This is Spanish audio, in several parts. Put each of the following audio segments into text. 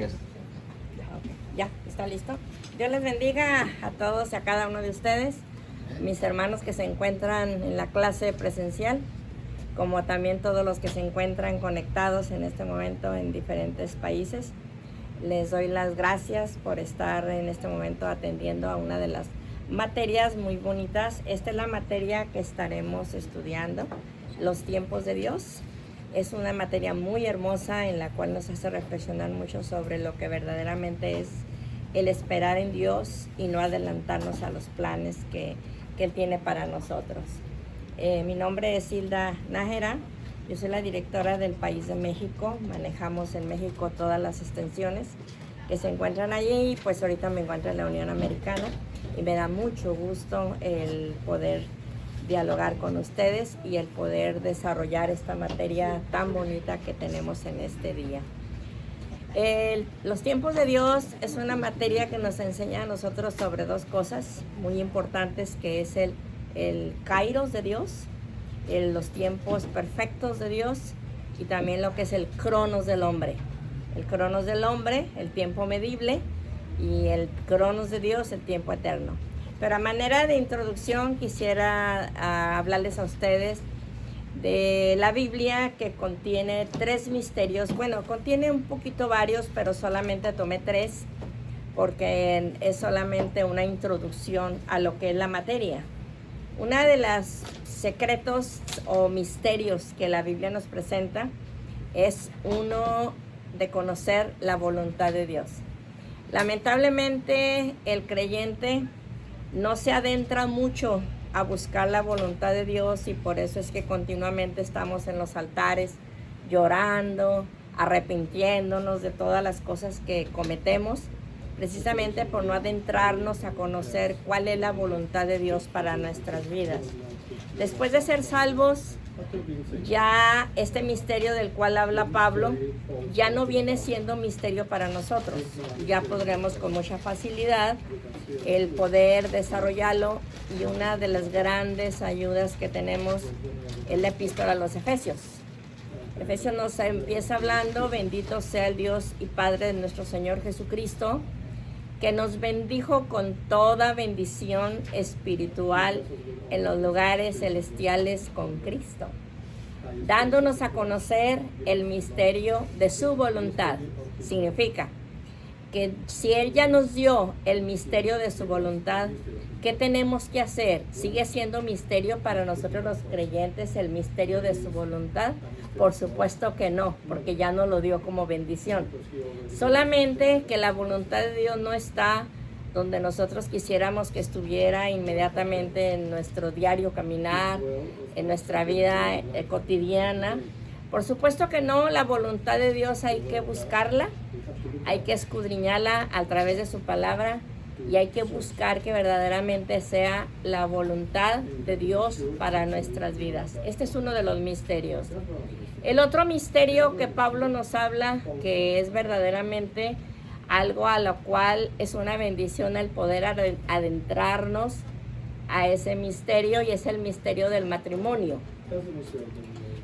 Gracias. Ya, ¿está listo? Dios les bendiga a todos y a cada uno de ustedes, mis hermanos que se encuentran en la clase presencial, como también todos los que se encuentran conectados en este momento en diferentes países. Les doy las gracias por estar en este momento atendiendo a una de las materias muy bonitas. Esta es la materia que estaremos estudiando, los tiempos de Dios. Es una materia muy hermosa en la cual nos hace reflexionar mucho sobre lo que verdaderamente es el esperar en Dios y no adelantarnos a los planes que Él tiene para nosotros. Mi nombre es Hilda Nájera, yo soy la directora del país de México. Manejamos en México todas las extensiones que se encuentran allí, y pues ahorita me encuentro en la Unión Americana y me da mucho gusto el poder dialogar con ustedes y el poder desarrollar esta materia tan bonita que tenemos en este día. Los tiempos de Dios es una materia que nos enseña a nosotros sobre dos cosas muy importantes, que es el kairos de Dios, los tiempos perfectos de Dios, y también lo que es el cronos del hombre. El cronos del hombre, el tiempo medible, y el cronos de Dios, el tiempo eterno. Pero a manera de introducción quisiera hablarles a ustedes de la Biblia, que contiene 3 misterios. Bueno, contiene un poquito varios, pero solamente tomé 3 porque es solamente una introducción a lo que es la materia. Una de los secretos o misterios que la Biblia nos presenta es uno de conocer la voluntad de Dios. Lamentablemente el creyente no se adentra mucho a buscar la voluntad de Dios, y por eso es que continuamente estamos en los altares llorando, arrepintiéndonos de todas las cosas que cometemos, precisamente por no adentrarnos a conocer cuál es la voluntad de Dios para nuestras vidas. Después de ser salvos, ya este misterio del cual habla Pablo ya no viene siendo misterio para nosotros. Ya podremos con mucha facilidad el poder desarrollarlo, y una de las grandes ayudas que tenemos es la epístola a los Efesios. Efesios nos empieza hablando: bendito sea el Dios y Padre de nuestro Señor Jesucristo, que nos bendijo con toda bendición espiritual en los lugares celestiales con Cristo, dándonos a conocer el misterio de su voluntad. Significa que si Él ya nos dio el misterio de su voluntad, ¿qué tenemos que hacer? ¿Sigue siendo misterio para nosotros los creyentes el misterio de su voluntad? Por supuesto que no, porque ya nos lo dio como bendición. Solamente que la voluntad de Dios no está donde nosotros quisiéramos que estuviera inmediatamente en nuestro diario caminar, en nuestra vida cotidiana. Por supuesto que no, la voluntad de Dios hay que buscarla, hay que escudriñarla a través de su palabra, y hay que buscar que verdaderamente sea la voluntad de Dios para nuestras vidas. Este es uno de los misterios. El otro misterio que Pablo nos habla, que es verdaderamente algo a lo cual es una bendición el poder adentrarnos a ese misterio, y es el misterio del matrimonio.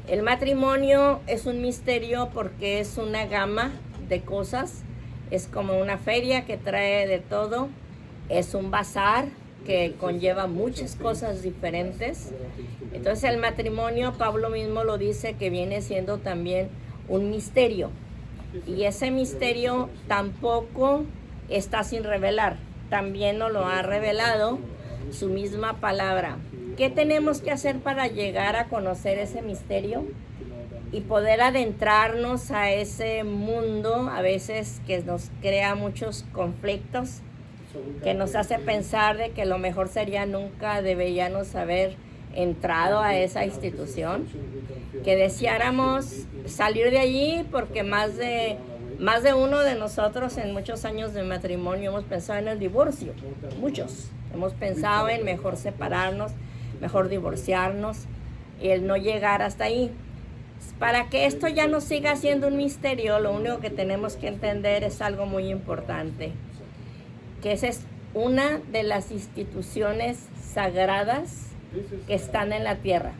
El matrimonio es un misterio porque es una gama de cosas. Es como una feria que trae de todo. Es un bazar que conlleva muchas cosas diferentes. Entonces el matrimonio, Pablo mismo lo dice, que viene siendo también un misterio. Y ese misterio tampoco está sin revelar. También nos lo ha revelado su misma palabra. ¿Qué tenemos que hacer para llegar a conocer ese misterio y poder adentrarnos a ese mundo a veces que nos crea muchos conflictos, que nos hace pensar de que lo mejor sería nunca deberíamos haber entrado a esa institución, que deseáramos salir de allí, porque más de uno de nosotros en muchos años de matrimonio hemos pensado en el divorcio? Muchos hemos pensado en mejor separarnos, mejor divorciarnos, y el no llegar hasta ahí. Para que esto ya no siga siendo un misterio, lo único que tenemos que entender es algo muy importante, que esa es una de las instituciones sagradas que están en la tierra.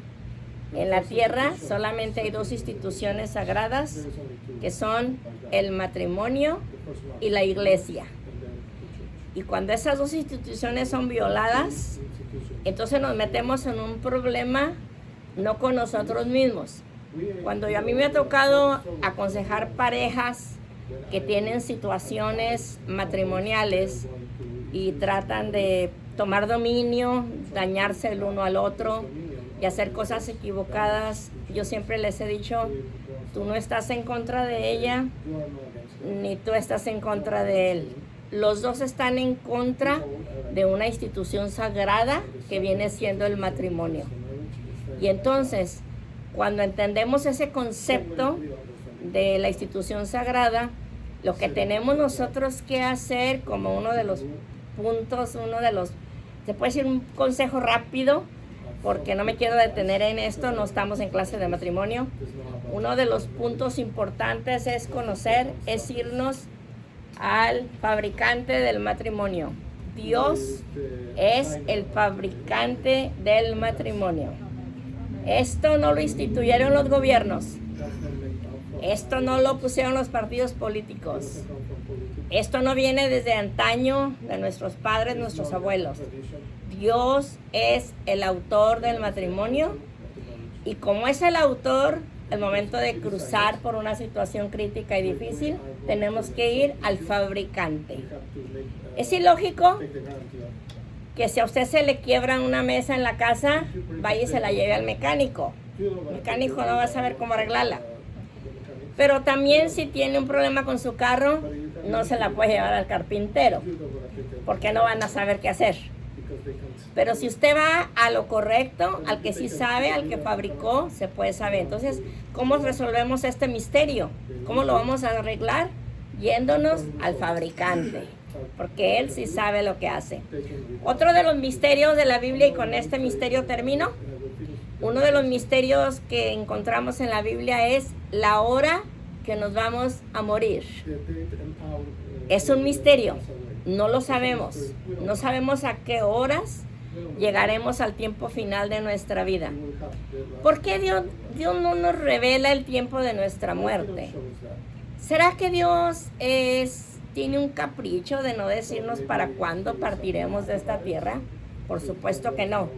En la tierra solamente hay dos instituciones sagradas, que son el matrimonio y la iglesia. Y cuando esas dos instituciones son violadas, entonces nos metemos en un problema no con nosotros mismos. Cuando a mí me ha tocado aconsejar parejas que tienen situaciones matrimoniales y tratan de tomar dominio, dañarse el uno al otro y hacer cosas equivocadas, yo siempre les he dicho, tú no estás en contra de ella, ni tú estás en contra de él. Los dos están en contra de una institución sagrada que viene siendo el matrimonio. Y entonces, cuando entendemos ese concepto de la institución sagrada, lo que tenemos nosotros que hacer como uno de los puntos, se puede decir un consejo rápido, porque no me quiero detener en esto, no estamos en clase de matrimonio. Uno de los puntos importantes es conocer, es irnos al fabricante del matrimonio. Dios es el fabricante del matrimonio. Esto no lo instituyeron los gobiernos. Esto no lo pusieron los partidos políticos. Esto no viene desde antaño de nuestros padres, nuestros abuelos. Dios es el autor del matrimonio y como es el autor, al momento de cruzar por una situación crítica y difícil, tenemos que ir al fabricante. Es ilógico que si a usted se le quiebra una mesa en la casa, vaya y se la lleve al mecánico. El mecánico no va a saber cómo arreglarla. Pero también si tiene un problema con su carro, no se la puede llevar al carpintero, porque no van a saber qué hacer. Pero si usted va a lo correcto, al que sí sabe, al que fabricó, se puede saber. Entonces, ¿cómo resolvemos este misterio? ¿Cómo lo vamos a arreglar? Yéndonos al fabricante, porque él sí sabe lo que hace. Otro de los misterios de la Biblia, y con este misterio termino, uno de los misterios que encontramos en la Biblia es la hora que nos vamos a morir. Es un misterio, no lo sabemos. No sabemos a qué horas llegaremos al tiempo final de nuestra vida. ¿Por qué Dios no nos revela el tiempo de nuestra muerte? ¿Será que Dios tiene un capricho de no decirnos para cuándo partiremos de esta tierra? Por supuesto que no.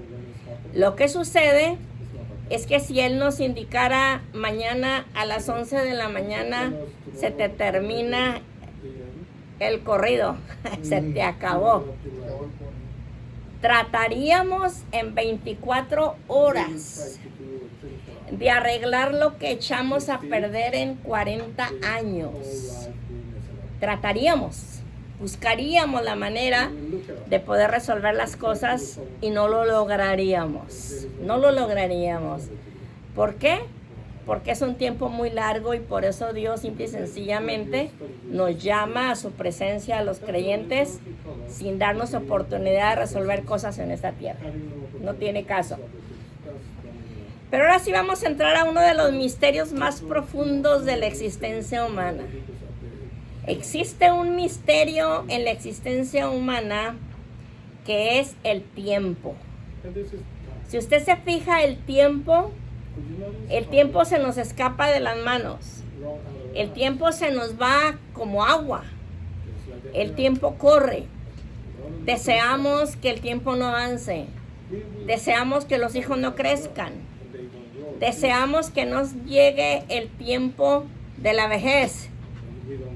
Lo que sucede es que si Él nos indicara mañana a las 11 de la mañana se te termina el corrido, se te acabó. Trataríamos en 24 horas de arreglar lo que echamos a perder en 40 años. Buscaríamos la manera de poder resolver las cosas y no lo lograríamos. ¿Por qué? Porque es un tiempo muy largo y por eso Dios simple y sencillamente nos llama a su presencia a los creyentes sin darnos oportunidad de resolver cosas en esta tierra. No tiene caso. Pero ahora sí vamos a entrar a uno de los misterios más profundos de la existencia humana. Existe un misterio en la existencia humana que es el tiempo. Si usted se fija, el tiempo se nos escapa de las manos. El tiempo se nos va como agua. El tiempo corre. Deseamos que el tiempo no avance. Deseamos que los hijos no crezcan. Deseamos que nos llegue el tiempo de la vejez.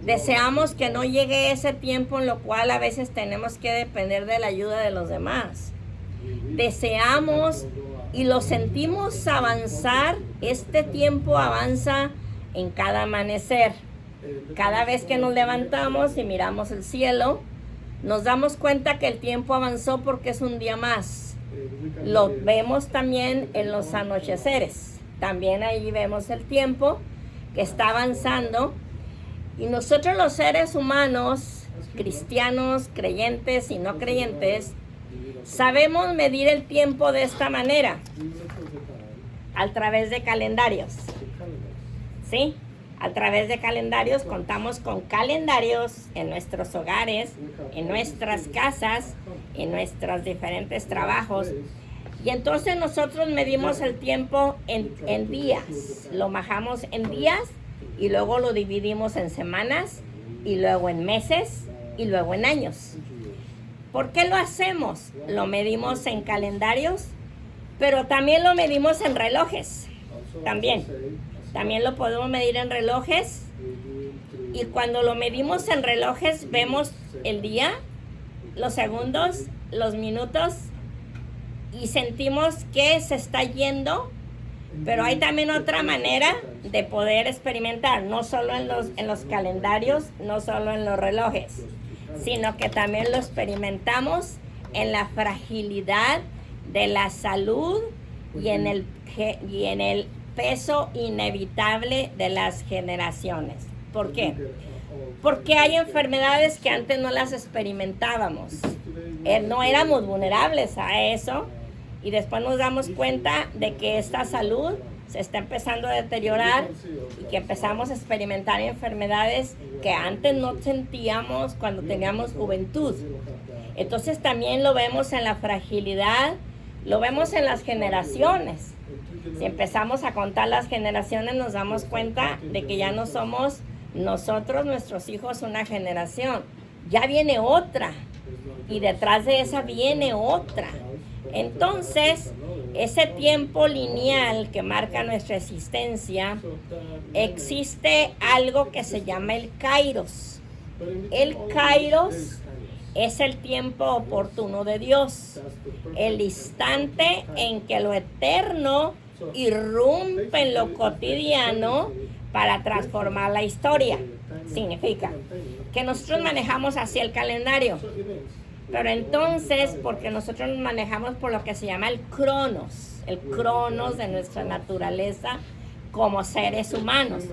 Deseamos que no llegue ese tiempo en lo cual a veces tenemos que depender de la ayuda de los demás. Deseamos y lo sentimos avanzar. Este tiempo avanza en cada amanecer. Cada vez que nos levantamos y miramos el cielo, nos damos cuenta que el tiempo avanzó porque es un día más. Lo vemos también en los anocheceres. También ahí vemos el tiempo que está avanzando. Y nosotros los seres humanos, cristianos, creyentes y no creyentes, sabemos medir el tiempo de esta manera, a través de calendarios. ¿Sí? A través de calendarios, contamos con calendarios en nuestros hogares, en nuestras casas, en nuestros diferentes trabajos. Y entonces nosotros medimos el tiempo en días. Lo bajamos en días y luego lo dividimos en semanas y luego en meses y luego en años. ¿Por qué lo hacemos? Lo medimos en calendarios, pero también lo medimos en relojes. También lo podemos medir en relojes. Y cuando lo medimos en relojes, vemos el día, los segundos, los minutos, y sentimos que se está yendo. Pero hay también otra manera de poder experimentar, no solo en los calendarios, no solo en los relojes, sino que también lo experimentamos en la fragilidad de la salud y en el peso inevitable de las generaciones. ¿Por qué? Porque hay enfermedades que antes no las experimentábamos. No éramos vulnerables a eso. Y después nos damos cuenta de que esta salud se está empezando a deteriorar y que empezamos a experimentar enfermedades que antes no sentíamos cuando teníamos juventud. Entonces también lo vemos en la fragilidad, lo vemos en las generaciones. Si empezamos a contar las generaciones, nos damos cuenta de que ya no somos nosotros, nuestros hijos, una generación. Ya viene otra. Y detrás de esa viene otra. Entonces, ese tiempo lineal que marca nuestra existencia, existe algo que se llama el Kairos. El Kairos es el tiempo oportuno de Dios, el instante en que lo eterno irrumpe en lo cotidiano para transformar la historia. Significa que nosotros manejamos así el calendario. Pero entonces, porque nosotros nos manejamos por lo que se llama el cronos de nuestra naturaleza como seres humanos.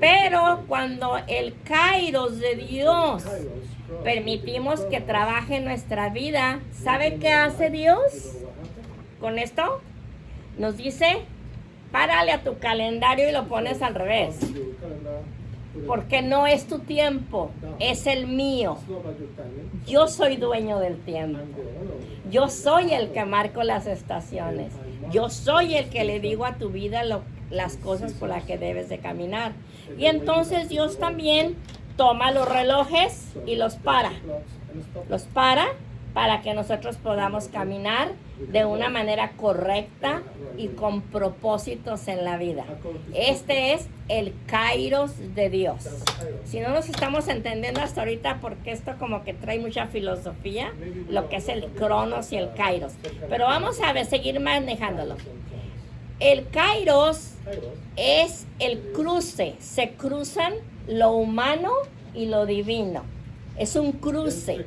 Pero cuando el Kairos de Dios permitimos que trabaje en nuestra vida, ¿sabe qué hace Dios con esto? Nos dice, párale a tu calendario y lo pones al revés. Porque no es tu tiempo, es el mío. Yo soy dueño del tiempo. Yo soy el que marco las estaciones. Yo soy el que le digo a tu vida las cosas por las que debes de caminar. Y entonces Dios también toma los relojes y los para. Los para que nosotros podamos caminar de una manera correcta y con propósitos en la vida. Este es el Kairos de Dios. Si no nos estamos entendiendo hasta ahorita, porque esto como que trae mucha filosofía, lo que es el Cronos y el Kairos. Pero vamos a seguir manejándolo. El Kairos es el cruce. Se cruzan lo humano y lo divino. Es un cruce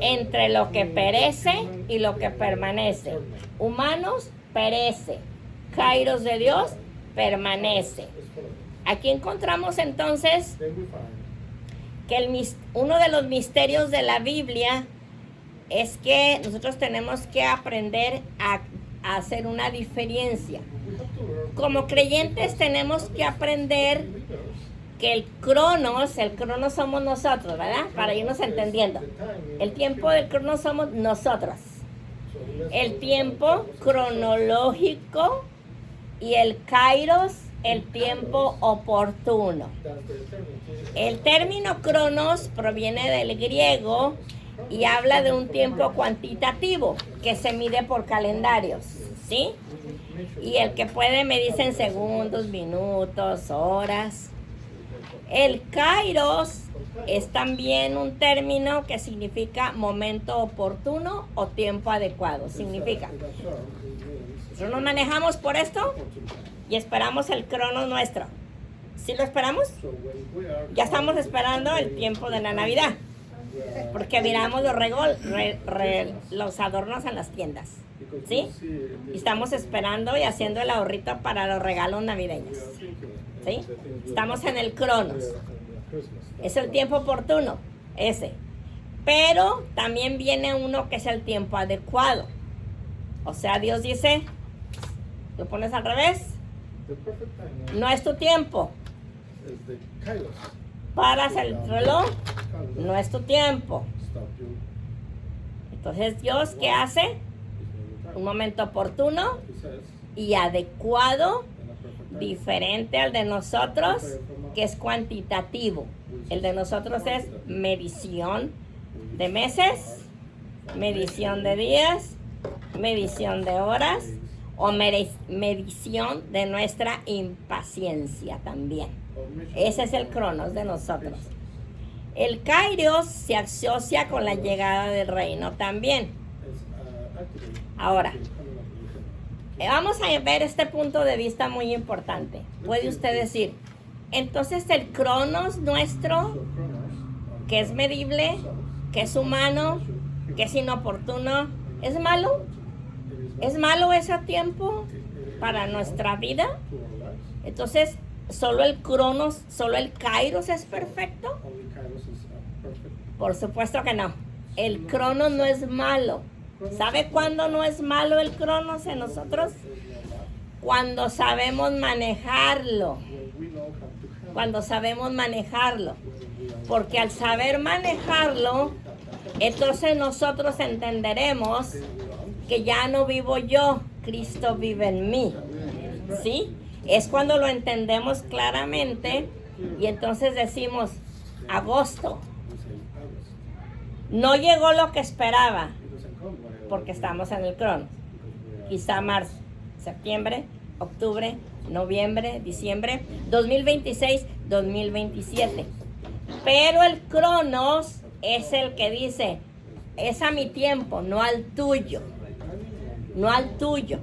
entre lo que perece y lo que permanece. Humanos, perece. Kairos de Dios, permanece. Aquí encontramos entonces que uno de los misterios de la Biblia es que nosotros tenemos que aprender a hacer una diferencia. Como creyentes tenemos que aprender que el cronos somos nosotros, ¿verdad? Para irnos entendiendo. El tiempo del cronos somos nosotros. El tiempo cronológico y el kairos, el tiempo oportuno. El término cronos proviene del griego y habla de un tiempo cuantitativo que se mide por calendarios, ¿sí? Y el que puede medirse en segundos, minutos, horas. El kairos es también un término que significa momento oportuno o tiempo adecuado. Significa, nosotros nos manejamos por esto y esperamos el cronos nuestro. ¿Sí lo esperamos? Ya estamos esperando el tiempo de la Navidad, porque miramos los adornos en las tiendas, ¿sí? Y estamos esperando y haciendo el ahorrito para los regalos navideños. ¿Sí? Estamos en el cronos. Es el tiempo oportuno, ese. Pero también viene uno que es el tiempo adecuado. O sea, Dios dice, lo pones al revés. No es tu tiempo. Paras el reloj, no es tu tiempo. Entonces Dios, ¿qué hace? un momento oportuno y adecuado, diferente al de nosotros, que es cuantitativo. El de nosotros es medición de meses, medición de días, medición de horas o medición de nuestra impaciencia también. Ese es el cronos de nosotros. El kairos se asocia con la llegada del reino también. Ahora, vamos a ver este punto de vista muy importante. Puede usted decir, entonces el cronos nuestro, que es medible, que es humano, que es inoportuno, ¿es malo? ¿Es malo ese tiempo para nuestra vida? Entonces, ¿solo el cronos, solo el kairos es perfecto? Por supuesto que no. El cronos no es malo. ¿Sabe cuándo no es malo el cronos en nosotros? Cuando sabemos manejarlo. Cuando sabemos manejarlo. Porque al saber manejarlo, entonces nosotros entenderemos que ya no vivo yo, Cristo vive en mí. ¿Sí? Es cuando lo entendemos claramente y entonces decimos, agosto. No llegó lo que esperaba, porque estamos en el cronos. Quizá marzo, septiembre, octubre, noviembre, diciembre, 2026, 2027. Pero el cronos es el que dice, es a mi tiempo, no al tuyo. No al tuyo.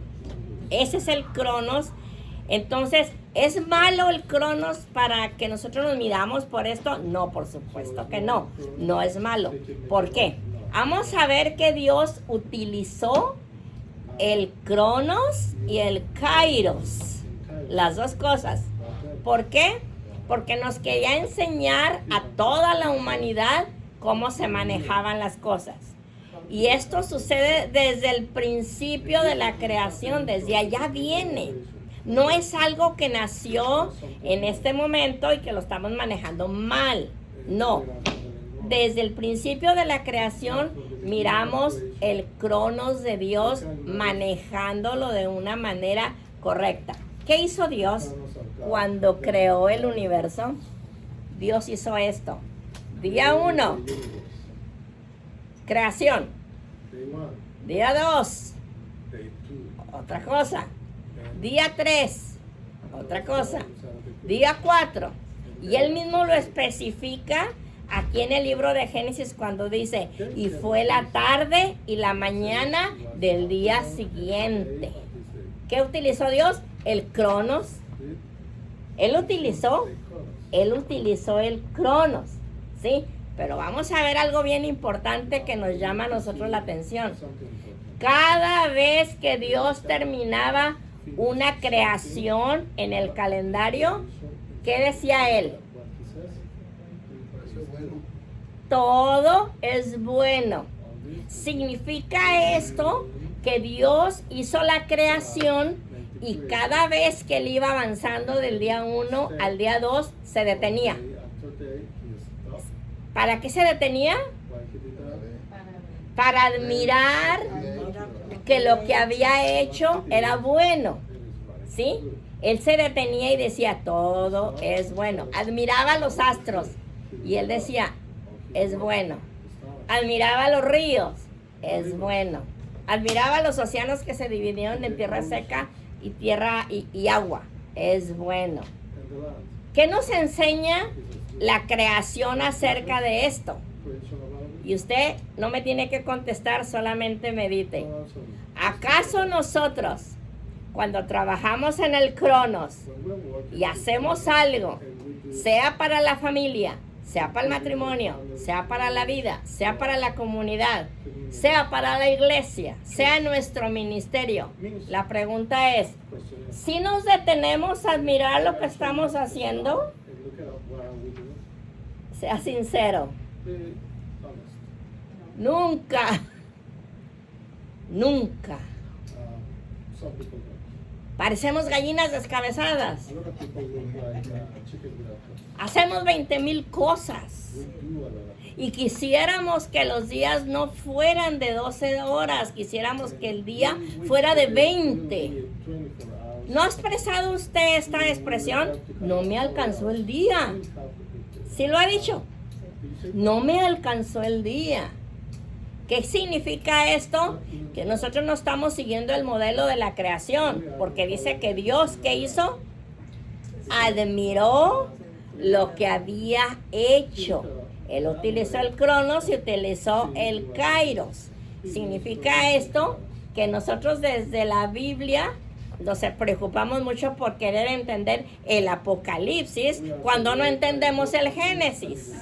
Ese es el cronos. Entonces, ¿es malo el cronos para que nosotros nos midamos por esto? No, por supuesto que no. No es malo. ¿Por qué? Vamos a ver que Dios utilizó el cronos y el kairos. Las dos cosas. ¿Por qué? Porque nos quería enseñar a toda la humanidad cómo se manejaban las cosas. Y esto sucede desde el principio de la creación, desde allá viene. No es algo que nació en este momento y que lo estamos manejando mal. No. Desde el principio de la creación miramos el cronos de Dios manejándolo de una manera correcta. ¿Qué hizo Dios cuando creó el universo? Dios hizo esto. Día 1, creación. Día 2, otra cosa. Día 3, otra cosa. Día 4. Y él mismo lo especifica aquí en el libro de Génesis cuando dice, y fue la tarde y la mañana del día siguiente. ¿Qué utilizó Dios? El cronos. Él utilizó el cronos, ¿sí? Pero vamos a ver algo bien importante que nos llama a nosotros la atención. Cada vez que Dios terminaba una creación en el calendario, ¿qué decía él? Todo es bueno. Significa esto que Dios hizo la creación y cada vez que él iba avanzando del día 1 al día 2 se detenía. ¿Para qué se detenía? Para admirar que lo que había hecho era bueno, ¿sí? Él se detenía y decía, todo es bueno. Admiraba los astros y él decía, es bueno. Admiraba los ríos, es bueno. Admiraba los océanos que se dividieron en tierra seca y tierra y agua, es bueno. ¿Qué nos enseña la creación acerca de esto? Y usted no me tiene que contestar, solamente medite. ¿Acaso nosotros, cuando trabajamos en el cronos y hacemos algo, sea para la familia, sea para el matrimonio, sea para la vida, sea para la comunidad, sea para la iglesia, sea nuestro ministerio? La pregunta es, ¿si nos detenemos a admirar lo que estamos haciendo? Sea sincero. Nunca. Parecemos gallinas descabezadas. A lot of people look like chicken without head. Hacemos 20,000 cosas. We do a lot of Y quisiéramos que los días no fueran de 12 horas, quisiéramos que el día fuera de 20. 24 hours. ¿No ha expresado usted esta expresión? No me alcanzó el día. ¿Sí lo ha dicho? No me alcanzó el día. ¿Qué significa esto? Que nosotros no estamos siguiendo el modelo de la creación, porque dice que Dios, ¿qué hizo? Admiró lo que había hecho. Él utilizó el Cronos y utilizó el Kairos. Significa esto que nosotros desde la Biblia nos preocupamos mucho por querer entender el Apocalipsis cuando no entendemos el Génesis.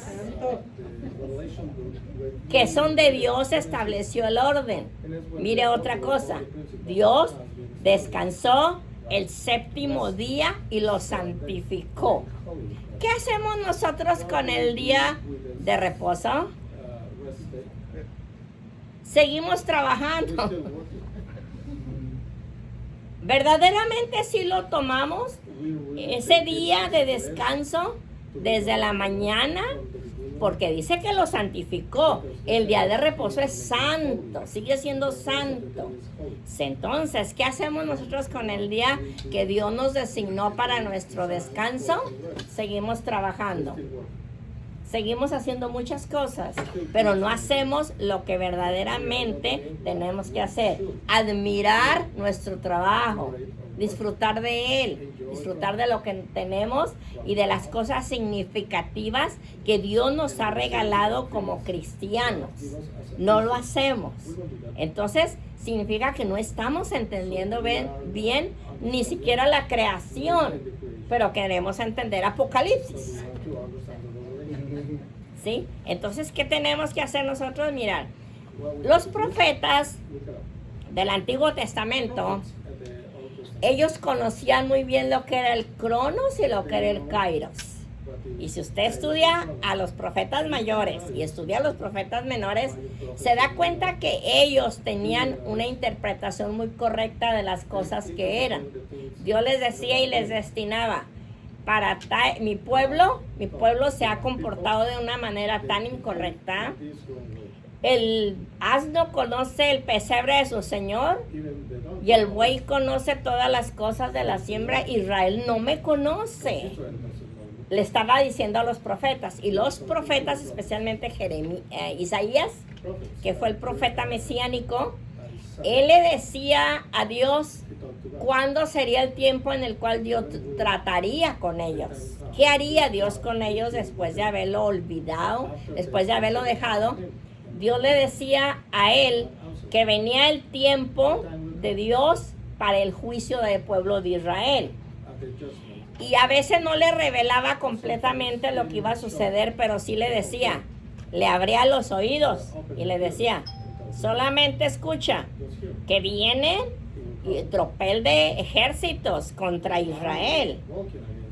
Que son de Dios estableció el orden. Mire otra cosa. Dios descansó el séptimo día y lo santificó. ¿Qué hacemos nosotros con el día de reposo? Seguimos trabajando. ¿Verdaderamente sí lo tomamos? Ese día de descanso desde la mañana, porque dice que lo santificó. El día de reposo es santo, sigue siendo santo. Entonces, ¿qué hacemos nosotros con el día que Dios nos designó para nuestro descanso? Seguimos trabajando. Seguimos haciendo muchas cosas, pero no hacemos lo que verdaderamente tenemos que hacer. Admirar nuestro trabajo, disfrutar de él, disfrutar de lo que tenemos y de las cosas significativas que Dios nos ha regalado como cristianos. No lo hacemos. Entonces, significa que no estamos entendiendo bien ni siquiera la creación, pero queremos entender Apocalipsis. ¿Sí? Entonces, ¿qué tenemos que hacer nosotros? Mirar, los profetas del Antiguo Testamento, ellos conocían muy bien lo que era el Cronos y lo que era el Kairos. Y si usted estudia a los profetas mayores y estudia a los profetas menores, se da cuenta que ellos tenían una interpretación muy correcta de las cosas que eran. Dios les decía y les destinaba. Para mi pueblo se ha comportado de una manera tan incorrecta. El asno conoce el pesebre de su señor y el buey conoce todas las cosas de la siembra. Israel no me conoce. Le estaba diciendo a los profetas, y los profetas, especialmente Isaías, que fue el profeta mesiánico, él le decía a Dios cuándo sería el tiempo en el cual Dios trataría con ellos. ¿Qué haría Dios con ellos después de haberlo olvidado, después de haberlo dejado? Dios le decía a él que venía el tiempo de Dios para el juicio del pueblo de Israel. Y a veces no le revelaba completamente lo que iba a suceder, pero sí le decía, le abría los oídos y le decía, solamente escucha que viene tropel de ejércitos contra Israel.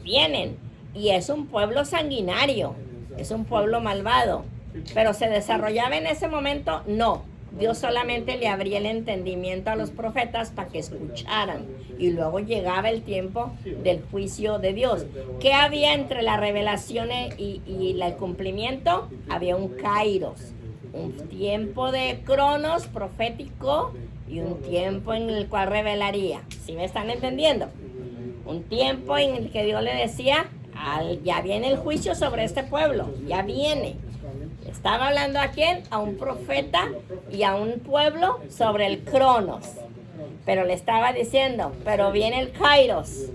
Vienen. Y es un pueblo sanguinario. Es un pueblo malvado. Pero ¿se desarrollaba en ese momento? No. Dios solamente le abría el entendimiento a los profetas para que escucharan. Y luego llegaba el tiempo del juicio de Dios. ¿Qué había entre la revelación y el cumplimiento? Había un kairos. Un tiempo de cronos profético y un tiempo en el cual revelaría. ¿Sí me están entendiendo? Un tiempo en el que Dios le decía, ya viene el juicio sobre este pueblo, ya viene. Estaba hablando a quién? A un profeta y a un pueblo sobre el cronos. Pero le estaba diciendo, pero viene el kairos.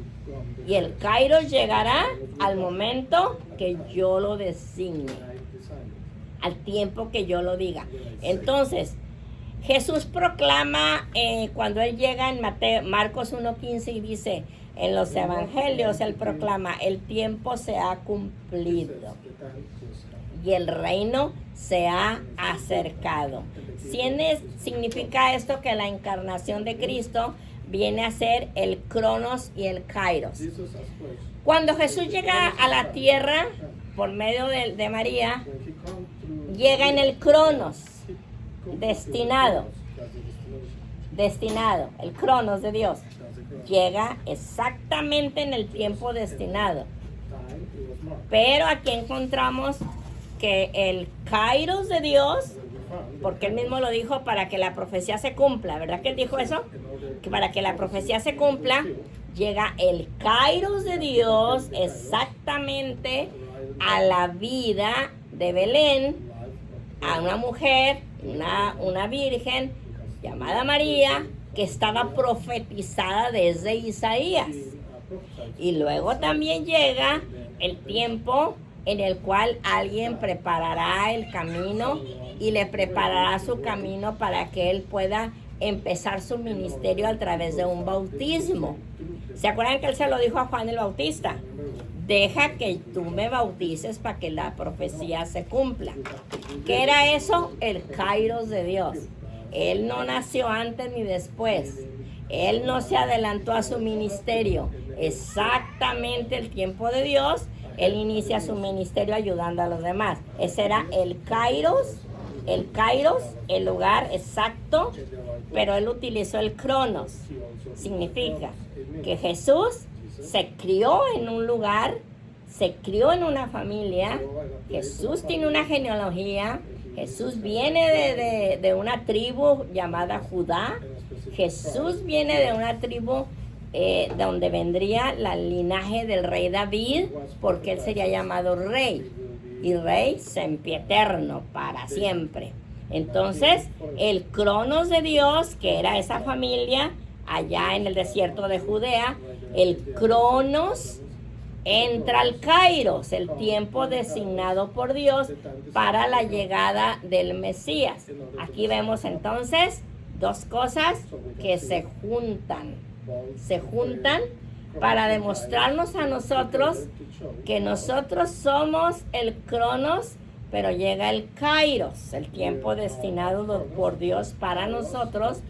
Y el kairos llegará al momento que yo lo designe. Al tiempo que yo lo diga. Entonces, Jesús proclama cuando él llega en Marcos 1:15 y dice, en los evangelios él proclama, el tiempo se ha cumplido y el reino se ha acercado. Significa esto que la encarnación de Cristo viene a ser el cronos y el kairos. Cuando Jesús llega a la tierra por medio de María, llega en el cronos destinado. destinado, el cronos de Dios. Llega exactamente en el tiempo destinado. Pero aquí encontramos que el kairos de Dios, porque él mismo lo dijo para que la profecía se cumpla, ¿verdad que él dijo eso? Que para que la profecía se cumpla, llega el kairos de Dios exactamente a la vida de Belén, a una mujer, una virgen llamada María, que estaba profetizada desde Isaías. Y luego también llega el tiempo en el cual alguien preparará el camino y le preparará su camino para que él pueda empezar su ministerio a través de un bautismo. ¿Se acuerdan que él se lo dijo a Juan el Bautista? Deja que tú me bautices para que la profecía se cumpla. ¿Qué era eso? El kairos de Dios. Él no nació antes ni después. Él no se adelantó a su ministerio. Exactamente el tiempo de Dios, él inicia su ministerio ayudando a los demás. Ese era el kairos, el lugar exacto, pero él utilizó el cronos. Significa que Jesús se crió en un lugar, se crió en una familia. Jesús tiene una genealogía. Jesús viene de una tribu llamada Judá. Jesús viene de una tribu donde vendría el linaje del rey David, porque él sería llamado rey. Y rey sempiterno, para siempre. Entonces, el cronos de Dios, que era esa familia allá en el desierto de Judea, el cronos entra al kairos, el tiempo designado por Dios para la llegada del Mesías. Aquí vemos entonces dos cosas que se juntan para demostrarnos a nosotros que nosotros somos el cronos, pero llega el kairos, el tiempo destinado por Dios para nosotros,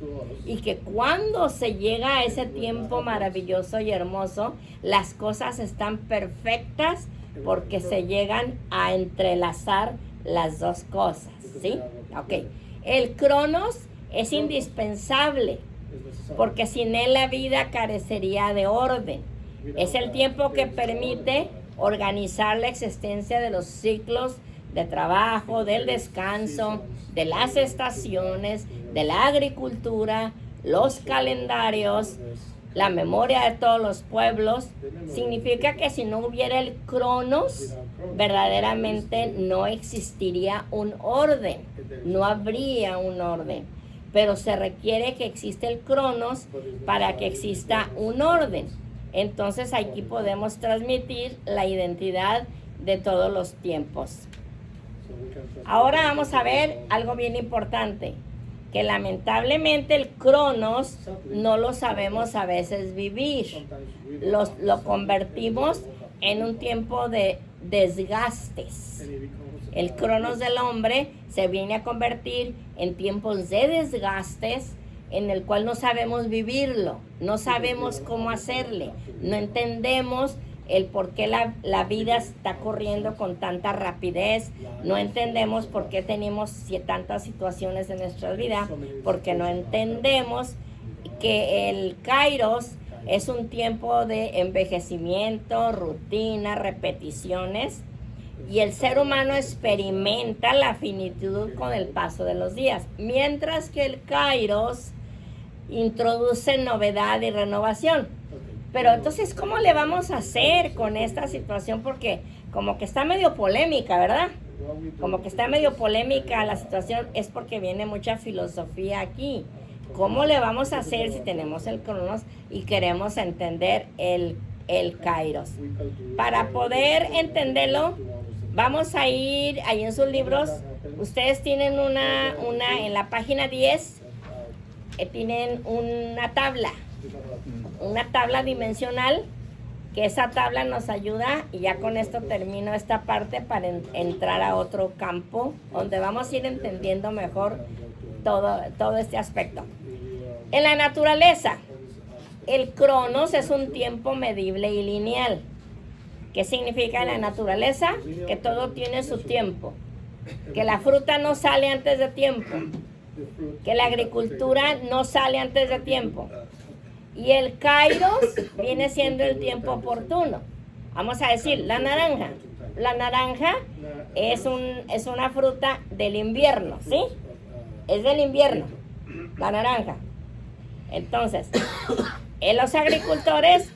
y que cuando se llega a ese tiempo maravilloso y hermoso, las cosas están perfectas porque se llegan a entrelazar las dos cosas, ¿sí? Ok. El cronos es indispensable porque sin él la vida carecería de orden. Es el tiempo que permite organizar la existencia de los ciclos de trabajo, del descanso, de las estaciones, de la agricultura, los calendarios, la memoria de todos los pueblos. Significa que si no hubiera el cronos, verdaderamente no existiría un orden, no habría un orden. Pero se requiere que exista el cronos para que exista un orden. Entonces aquí podemos transmitir la identidad de todos los tiempos. Ahora vamos a ver algo bien importante, que lamentablemente el cronos no lo sabemos a veces vivir. Lo convertimos en un tiempo de desgastes. El cronos del hombre se viene a convertir en tiempos de desgastes en el cual no sabemos vivirlo, no sabemos cómo hacerle, no entendemos el por qué la vida está corriendo con tanta rapidez, no entendemos por qué tenemos tantas situaciones en nuestra vida, porque no entendemos que el kairos es un tiempo de envejecimiento, rutina, repeticiones, y el ser humano experimenta la finitud con el paso de los días, mientras que el kairos introduce novedad y renovación. Pero entonces, ¿cómo le vamos a hacer con esta situación? Porque como que está medio polémica, ¿verdad? Como que está medio polémica la situación, es porque viene mucha filosofía aquí. ¿Cómo le vamos a hacer si tenemos el cronos y queremos entender el kairos? Para poder entenderlo, vamos a ir ahí en sus libros. Ustedes tienen una en la página 10, tienen una tabla dimensional, que esa tabla nos ayuda, y ya con esto termino esta parte para entrar a otro campo donde vamos a ir entendiendo mejor todo este aspecto. En la naturaleza, el cronos es un tiempo medible y lineal. ¿Qué significa en la naturaleza? Que todo tiene su tiempo, que la fruta no sale antes de tiempo, que la agricultura no sale antes de tiempo. Y el kairos viene siendo el tiempo oportuno. Vamos a decir, la naranja. La naranja es una fruta del invierno, ¿sí? Es del invierno, la naranja. Entonces, los agricultores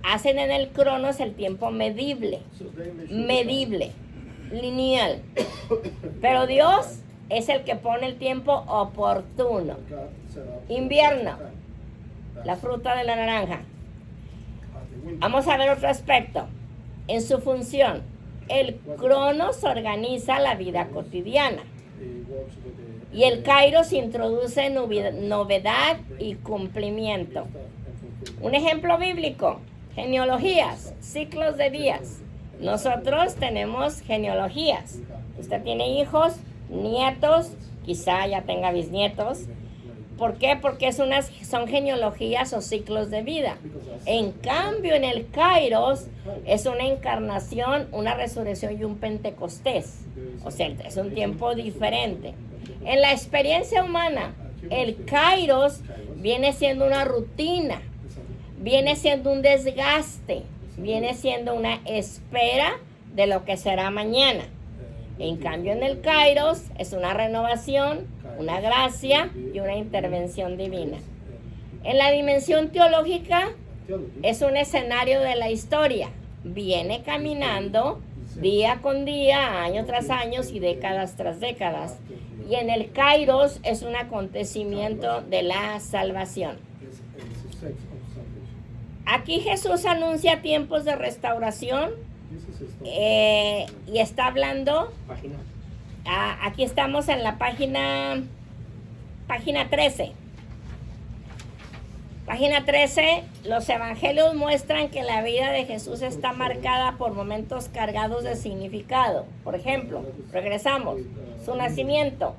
hacen en el cronos el tiempo medible, lineal. Pero Dios es el que pone el tiempo oportuno. Invierno, la fruta de la naranja. Vamos a ver otro aspecto. En su función, el cronos organiza la vida cotidiana. Y el kairos introduce novedad y cumplimiento. Un ejemplo bíblico, genealogías, ciclos de días. Nosotros tenemos genealogías. Usted tiene hijos, nietos, quizá ya tenga bisnietos. ¿Por qué? Porque son genealogías o ciclos de vida. En cambio, en el kairos es una encarnación, una resurrección y un pentecostés. O sea, es un tiempo diferente. En la experiencia humana, el kairos viene siendo una rutina, viene siendo un desgaste, viene siendo una espera de lo que será mañana. En cambio, en el kairos es una renovación, una gracia y una intervención divina. En la dimensión teológica es un escenario de la historia. Viene caminando día con día, año tras año y décadas tras décadas. Y en el kairos es un acontecimiento de la salvación. Aquí Jesús anuncia tiempos de restauración y está hablando. Aquí estamos en la página 13. Página 13, los evangelios muestran que la vida de Jesús está marcada por momentos cargados de significado. Por ejemplo, regresamos, su nacimiento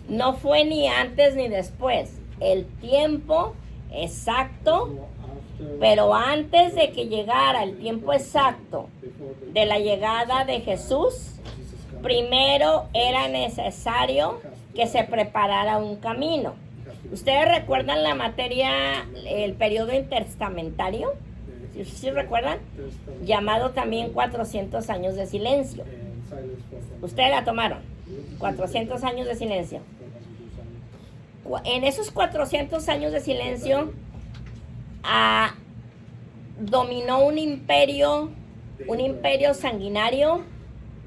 no fue ni antes ni después, el tiempo exacto, pero antes de que llegara el tiempo exacto de la llegada de Jesús, primero era necesario que se preparara un camino. ¿Ustedes recuerdan la materia, el periodo intertestamentario? ¿Sí recuerdan? Llamado también 400 años de silencio. Ustedes la tomaron. 400 años de silencio. En esos 400 años de silencio dominó un imperio sanguinario,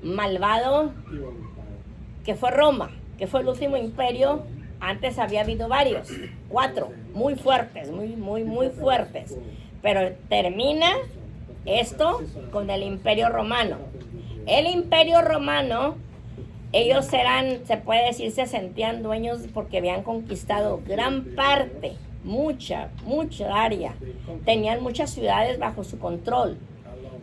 malvado, que fue Roma, que fue el último imperio. Antes había habido varios, 4, muy fuertes, muy fuertes. Pero termina esto con el Imperio Romano. El Imperio Romano, ellos se puede decir, se sentían dueños porque habían conquistado gran parte, mucha área. Tenían muchas ciudades bajo su control.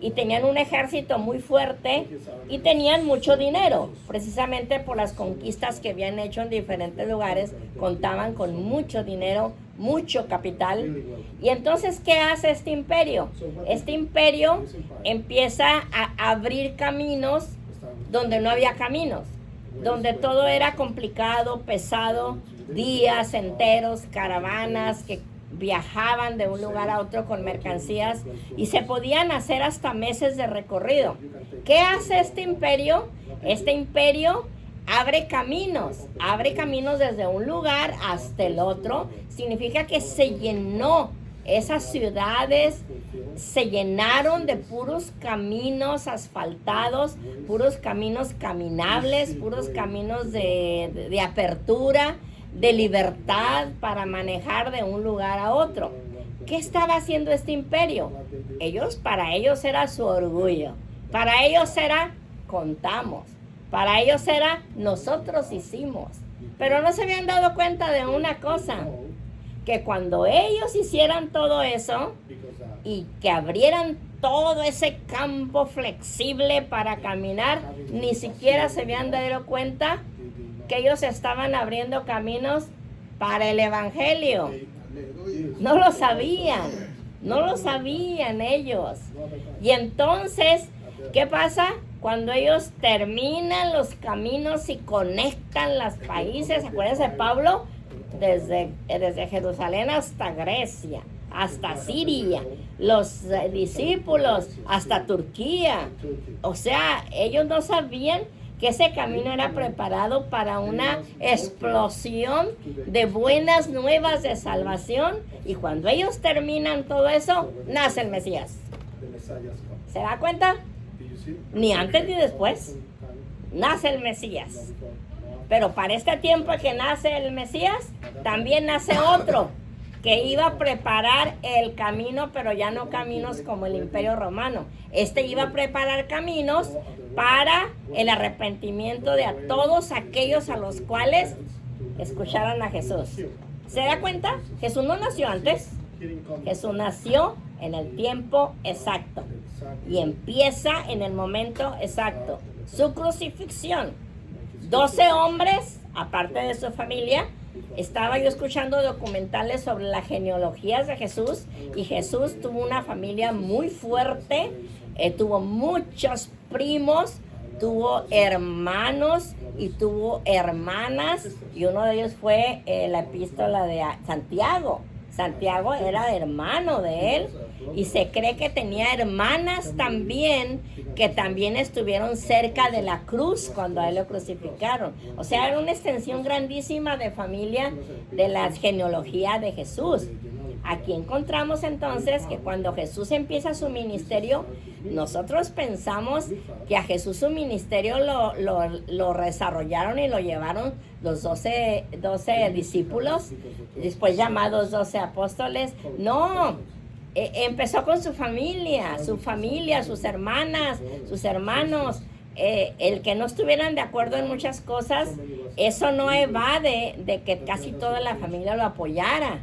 Y tenían un ejército muy fuerte y tenían mucho dinero, precisamente por las conquistas que habían hecho en diferentes lugares, contaban con mucho dinero, mucho capital. Y entonces, ¿qué hace este imperio? Este imperio empieza a abrir caminos donde no había caminos, donde todo era complicado, pesado, días enteros, caravanas que viajaban de un lugar a otro con mercancías y se podían hacer hasta meses de recorrido. ¿Qué hace este imperio? Este imperio abre caminos desde un lugar hasta el otro. Significa que se llenó, esas ciudades se llenaron de puros caminos asfaltados, puros caminos caminables, puros caminos de apertura, de libertad para manejar de un lugar a otro. ¿Qué estaba haciendo este imperio? Para ellos era su orgullo. Para ellos era contamos. Para ellos era nosotros hicimos. Pero no se habían dado cuenta de una cosa, que cuando ellos hicieran todo eso y que abrieran todo ese campo flexible para caminar, ni siquiera se habían dado cuenta que ellos estaban abriendo caminos para el evangelio. No lo sabían ellos. Y entonces, ¿qué pasa? cuando ellos terminan los caminos y conectan los países, acuérdense de Pablo, desde Jerusalén hasta Grecia, hasta Siria, los discípulos hasta Turquía. O sea, ellos no sabían que ese camino era preparado para una explosión de buenas nuevas de salvación. Y cuando ellos terminan todo eso, nace el Mesías. ¿Se da cuenta? Ni antes ni después. Nace el Mesías. Pero para este tiempo que nace el Mesías, también nace otro que iba a preparar el camino, pero ya no caminos como el Imperio Romano. Este iba a preparar caminos para el arrepentimiento de a todos aquellos a los cuales escucharan a Jesús. ¿Se da cuenta? Jesús no nació antes. Jesús nació en el tiempo exacto y empieza en el momento exacto. Su crucifixión. 12 hombres, aparte de su familia. Estaba yo escuchando documentales sobre las genealogías de Jesús, y Jesús tuvo una familia muy fuerte, tuvo muchos primos, tuvo hermanos y tuvo hermanas, y uno de ellos fue la epístola de Santiago. Santiago era hermano de él, y se cree que tenía hermanas también, que también estuvieron cerca de la cruz cuando a él lo crucificaron. O sea, era una extensión grandísima de familia de la genealogía de Jesús. Aquí encontramos entonces que cuando Jesús empieza su ministerio, nosotros pensamos que a Jesús su ministerio lo desarrollaron y lo llevaron los 12 discípulos, después llamados 12 apóstoles. No, empezó con su familia, sus hermanas, sus hermanos. El que no estuvieran de acuerdo en muchas cosas, eso no evade de que casi toda la familia lo apoyara,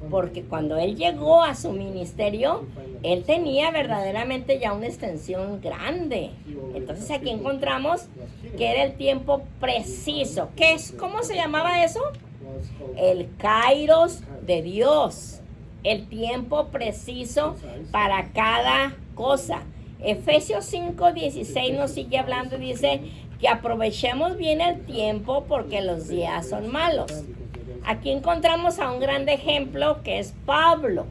porque cuando él llegó a su ministerio, él tenía verdaderamente ya una extensión grande. Entonces aquí encontramos que era el tiempo preciso. ¿Cómo se llamaba eso? El Kairos de Dios, el tiempo preciso para cada cosa. Efesios 5:16 nos sigue hablando y dice que aprovechemos bien el tiempo porque los días son malos. Aquí encontramos a un gran ejemplo que es Pablo.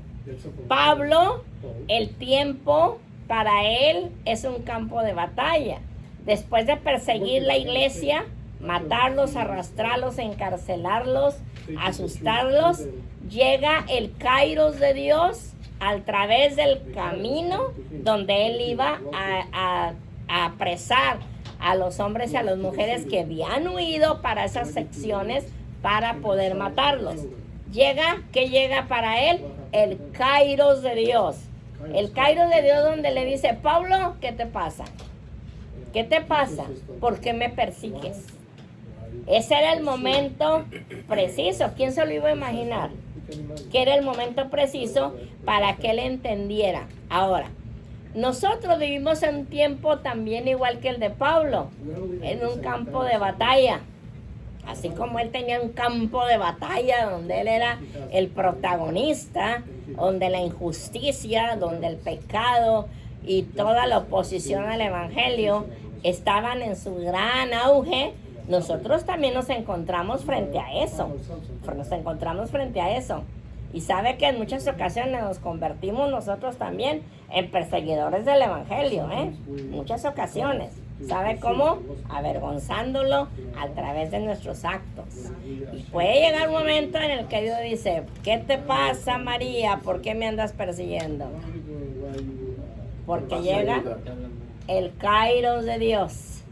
Pablo, el tiempo para él es un campo de batalla. Después de perseguir la iglesia, matarlos, arrastrarlos, encarcelarlos, asustarlos, llega el Kairos de Dios a través del camino donde él iba a apresar a los hombres y a las mujeres que habían huido para esas secciones para poder matarlos. ¿Qué llega para él? El Kairos de Dios. El Kairos de Dios, donde le dice: Pablo, ¿qué te pasa? ¿Qué te pasa? ¿Por qué me persigues? Ese era el momento preciso. ¿Quién se lo iba a imaginar? Que era el momento preciso para que él entendiera. Ahora, nosotros vivimos en un tiempo también igual que el de Pablo, en un campo de batalla. Así como él tenía un campo de batalla donde él era el protagonista, donde la injusticia, donde el pecado y toda la oposición al evangelio estaban en su gran auge, nosotros también nos encontramos frente a eso. Y sabe que en muchas ocasiones nos convertimos nosotros también en perseguidores del evangelio, muchas ocasiones. ¿Sabe cómo? Avergonzándolo a través de nuestros actos. Y puede llegar un momento en el que Dios dice: ¿qué te pasa, María? ¿Por qué me andas persiguiendo? Porque llega el Kairos de Dios.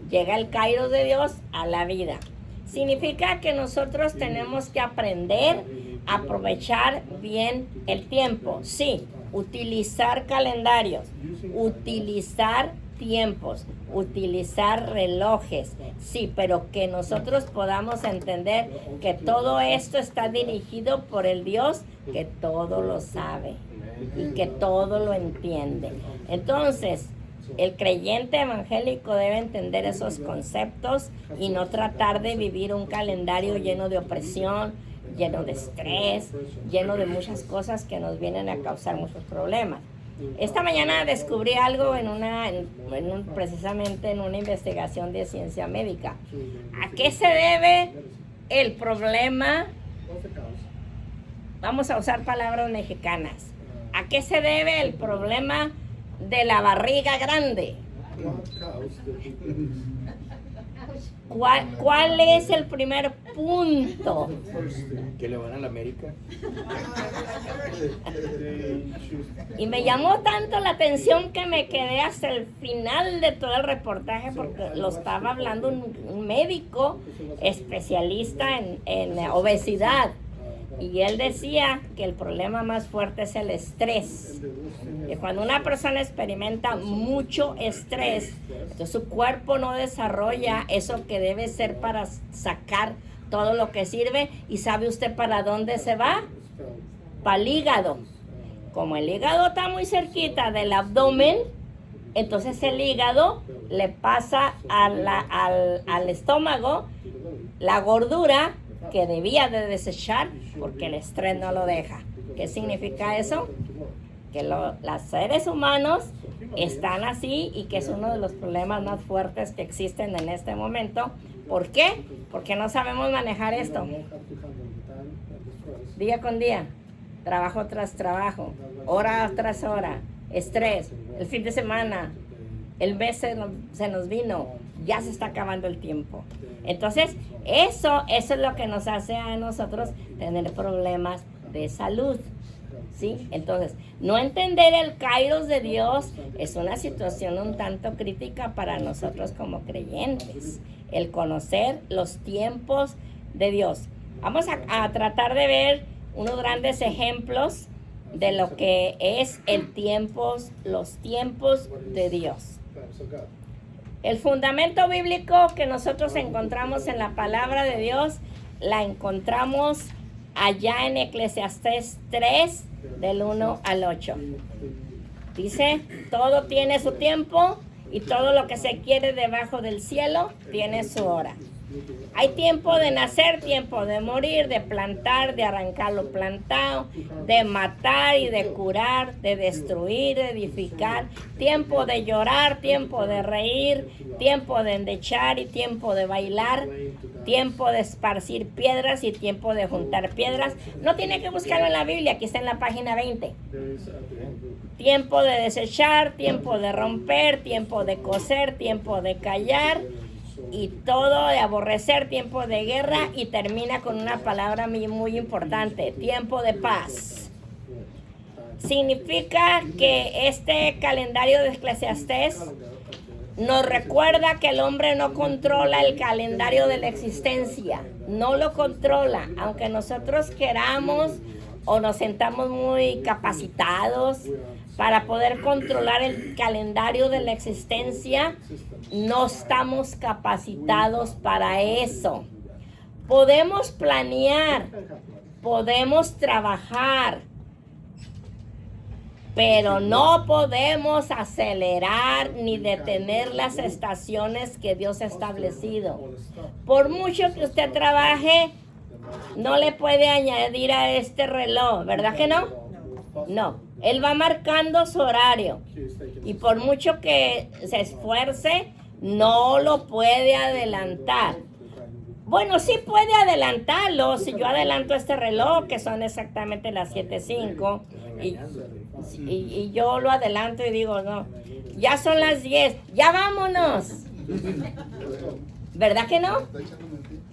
Llega el Kairos de Dios a la vida. Significa que nosotros tenemos que aprender a aprovechar bien el tiempo. Sí, utilizar calendarios, utilizar tiempos, utilizar relojes. Sí, pero que nosotros podamos entender que todo esto está dirigido por el Dios que todo lo sabe y que todo lo entiende. Entonces, el creyente evangélico debe entender esos conceptos y no tratar de vivir un calendario lleno de opresión, lleno de estrés, lleno de muchas cosas que nos vienen a causar muchos problemas. Esta mañana descubrí algo precisamente en una investigación de ciencia médica. ¿A qué se debe el problema? Vamos a usar palabras mexicanas. ¿A qué se debe el problema de la barriga grande? ¿Cuál es el primer punto? Que le van a la América. Y me llamó tanto la atención que me quedé hasta el final de todo el reportaje porque lo estaba hablando un médico especialista en obesidad. Y él decía que el problema más fuerte es el estrés. Y cuando una persona experimenta mucho estrés, entonces su cuerpo no desarrolla eso que debe ser para sacar todo lo que sirve. ¿Y sabe usted para dónde se va? Para el hígado. Como el hígado está muy cerquita del abdomen, entonces el hígado le pasa al estómago la gordura que debía de desechar porque el estrés no lo deja. ¿Qué significa eso? Que los seres humanos están así y que es uno de los problemas más fuertes que existen en este momento. ¿Por qué? Porque no sabemos manejar esto. Día con día, trabajo tras trabajo, hora tras hora, estrés, el fin de semana, el mes se nos vino, ya se está acabando el tiempo. Entonces, eso es lo que nos hace a nosotros tener problemas de salud, ¿sí? Entonces, no entender el kairos de Dios es una situación un tanto crítica para nosotros como creyentes. El conocer los tiempos de Dios. Vamos a tratar de ver unos grandes ejemplos de lo que es los tiempos de Dios. El fundamento bíblico que nosotros encontramos en la palabra de Dios, la encontramos allá en Eclesiastés 3, del 1 al 8. Dice, todo tiene su tiempo y todo lo que se quiere debajo del cielo tiene su hora. Hay tiempo de nacer, tiempo de morir, de plantar, de arrancar lo plantado, de matar y de curar, de destruir, de edificar, tiempo de llorar, tiempo de reír, tiempo de endechar y tiempo de bailar, tiempo de esparcir piedras y tiempo de juntar piedras. No tiene que buscarlo en la Biblia, aquí está en la página 20. Tiempo de desechar, tiempo de romper, tiempo de coser, tiempo de callar y todo de aborrecer, tiempo de guerra, y termina con una palabra muy importante, tiempo de paz. Significa que este calendario de Eclesiastés nos recuerda que el hombre no controla el calendario de la existencia, no lo controla, aunque nosotros queramos o nos sentamos muy capacitados para poder controlar el calendario de la existencia, no estamos capacitados para eso. Podemos planear, podemos trabajar, pero no podemos acelerar ni detener las estaciones que Dios ha establecido. Por mucho que usted trabaje, no le puede añadir a este reloj, ¿verdad que no? No, él va marcando su horario y por mucho que se esfuerce, no lo puede adelantar. Bueno, sí puede adelantarlo. Si yo adelanto este reloj, que son exactamente las 7:05, y yo lo adelanto y digo, no, ya son las 10, ya vámonos. ¿Verdad que no?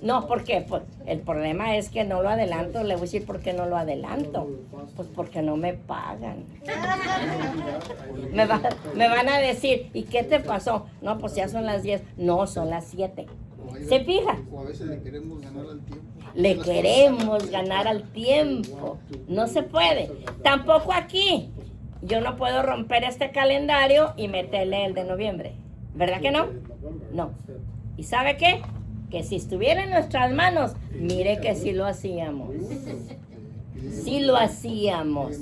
No, ¿por qué? Pues el problema es que no lo adelanto. Le voy a decir por qué no lo adelanto. Pues porque no me pagan. Me van a decir, ¿y qué te pasó? No, pues ya son las 10. No, son las 7. ¿Se fija? O a veces le queremos ganar al tiempo. Le queremos ganar al tiempo. No se puede. Tampoco aquí. Yo no puedo romper este calendario y meterle el de noviembre. ¿Verdad que no? No. ¿Y sabe qué? Que si estuviera en nuestras manos, mire que sí lo hacíamos. Sí lo hacíamos.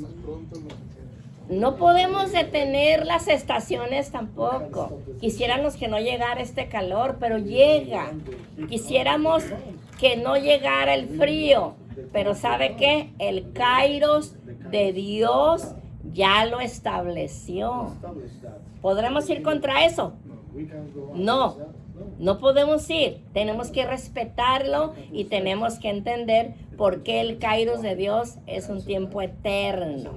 No podemos detener las estaciones tampoco. Quisiéramos que no llegara este calor, pero llega. Quisiéramos que no llegara el frío, pero ¿sabe qué? El kairos de Dios ya lo estableció. Establish that. ¿Podremos ir contra eso? We can go on No. against that. No. No podemos ir, tenemos que respetarlo y tenemos que entender por qué el Kairos de Dios es un tiempo eterno.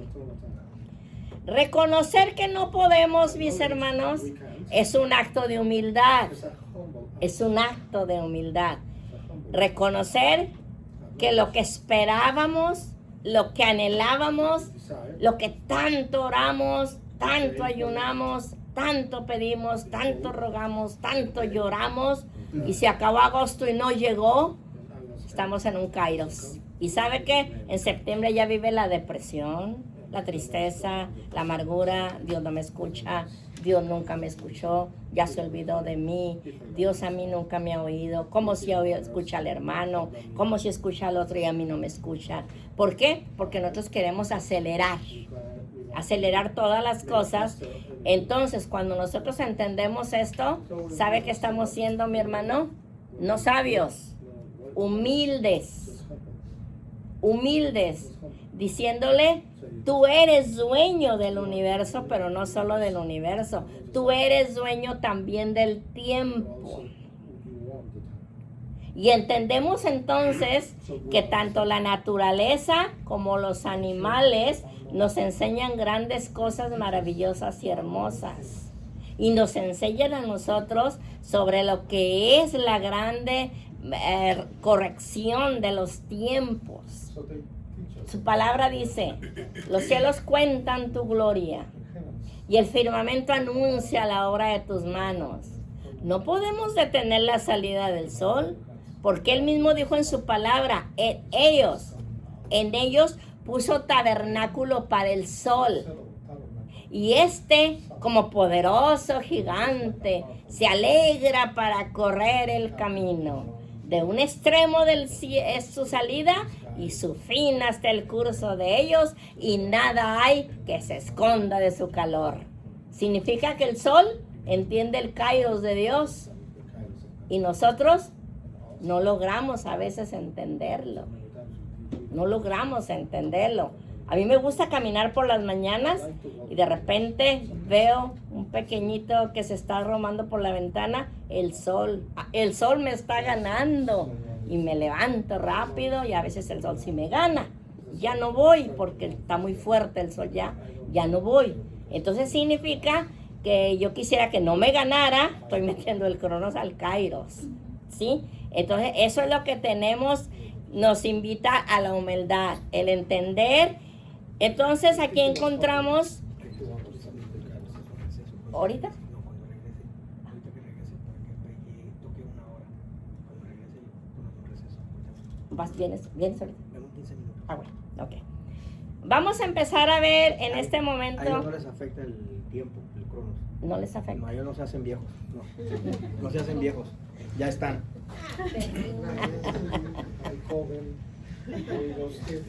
Reconocer que no podemos, mis hermanos, es un acto de humildad, It's a humble act. es un acto de humildad. It's a humble Reconocer que lo que esperábamos, lo que anhelábamos, desire. lo que tanto oramos, tanto ayunamos, tanto pedimos, tanto rogamos, tanto lloramos, y se acabó agosto y no llegó, estamos en un Kairos. ¿Y sabe qué? En septiembre ya vive la depresión, la tristeza, la amargura. Dios no me escucha, Dios nunca me escuchó, ya se olvidó de mí, Dios a mí nunca me ha oído. ¿Cómo si escucha al hermano? ¿Cómo si escucha al otro y a mí no me escucha? ¿Por qué? Porque nosotros queremos acelerar todas las cosas. Entonces, cuando nosotros entendemos esto, ¿sabe qué estamos siendo, mi hermano? No sabios, humildes, diciéndole, tú eres dueño del universo, pero no solo del universo, tú eres dueño también del tiempo. Y entendemos entonces que tanto la naturaleza como los animales nos enseñan grandes cosas maravillosas y hermosas. Y nos enseñan a nosotros sobre lo que es la grande corrección de los tiempos. Su palabra dice, los cielos cuentan tu gloria y el firmamento anuncia la obra de tus manos. No podemos detener la salida del sol, porque él mismo dijo en su palabra, en ellos puso tabernáculo para el sol. Y como poderoso gigante, se alegra para correr el camino. De un extremo es su salida y su fin hasta el curso de ellos, y nada hay que se esconda de su calor. Significa que el sol entiende el Kairos de Dios y nosotros no logramos a veces entenderlo. No logramos entenderlo. A mí me gusta caminar por las mañanas y de repente veo un pequeñito que se está asomando por la ventana, el sol me está ganando y me levanto rápido y a veces el sol sí me gana. Ya no voy porque está muy fuerte el sol, ya no voy. Entonces significa que yo quisiera que no me ganara, estoy metiendo el cronos al Kairos, ¿sí? Entonces eso es lo que tenemos, nos invita a la humildad, el entender. Entonces aquí encontramos, ahorita, ¿vienes ahorita? Ah, bueno, ok. Vamos a empezar a ver en este momento. A ellos no les afecta el tiempo, el cronos. No les afecta. No, ellos no se hacen viejos. No se hacen viejos. Ya están. Hay joven, hay los que-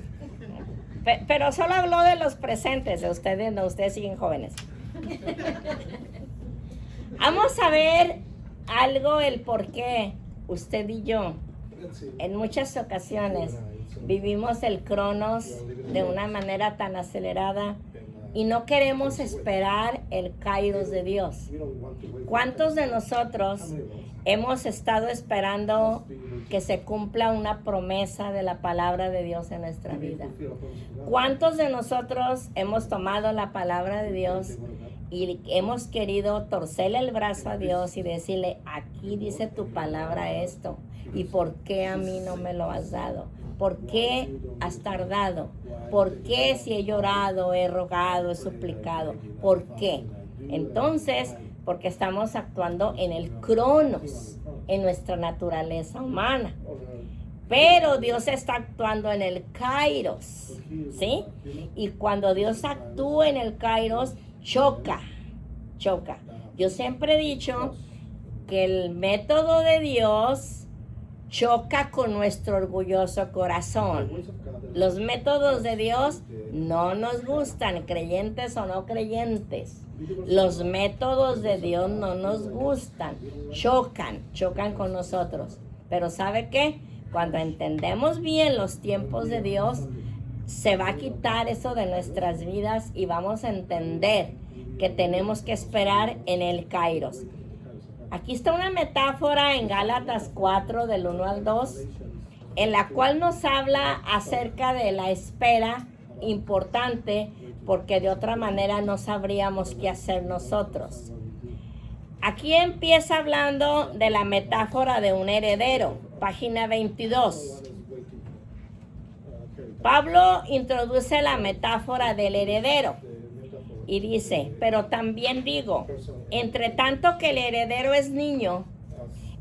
Pero solo habló de los presentes, de ustedes, no, ustedes siguen jóvenes. Vamos a ver algo, el por qué usted y yo en muchas ocasiones vivimos el cronos de una manera tan acelerada y no queremos esperar el Kairos de Dios. ¿Cuántos de nosotros hemos estado esperando que se cumpla una promesa de la palabra de Dios en nuestra vida? ¿Cuántos de nosotros hemos tomado la palabra de Dios y hemos querido torcerle el brazo a Dios y decirle, aquí dice tu palabra esto, y por qué a mí no me lo has dado? ¿Por qué has tardado? ¿Por qué si he llorado, he rogado, he suplicado? ¿Por qué? Entonces, porque estamos actuando en el cronos, en nuestra naturaleza humana. Pero Dios está actuando en el Kairos, ¿sí? Y cuando Dios actúa en el Kairos, choca. Yo siempre he dicho que el método de Dios choca con nuestro orgulloso corazón. Los métodos de Dios no nos gustan, creyentes o no creyentes. Los métodos de Dios no nos gustan, chocan con nosotros. Pero ¿sabe qué? Cuando entendemos bien los tiempos de Dios, se va a quitar eso de nuestras vidas y vamos a entender que tenemos que esperar en el Kairos. Aquí está una metáfora en Gálatas 4 del 1 al 2, en la cual nos habla acerca de la espera importante, porque de otra manera no sabríamos qué hacer nosotros. Aquí empieza hablando de la metáfora de un heredero, página 22. Pablo introduce la metáfora del heredero y dice, pero también digo, entre tanto que el heredero es niño,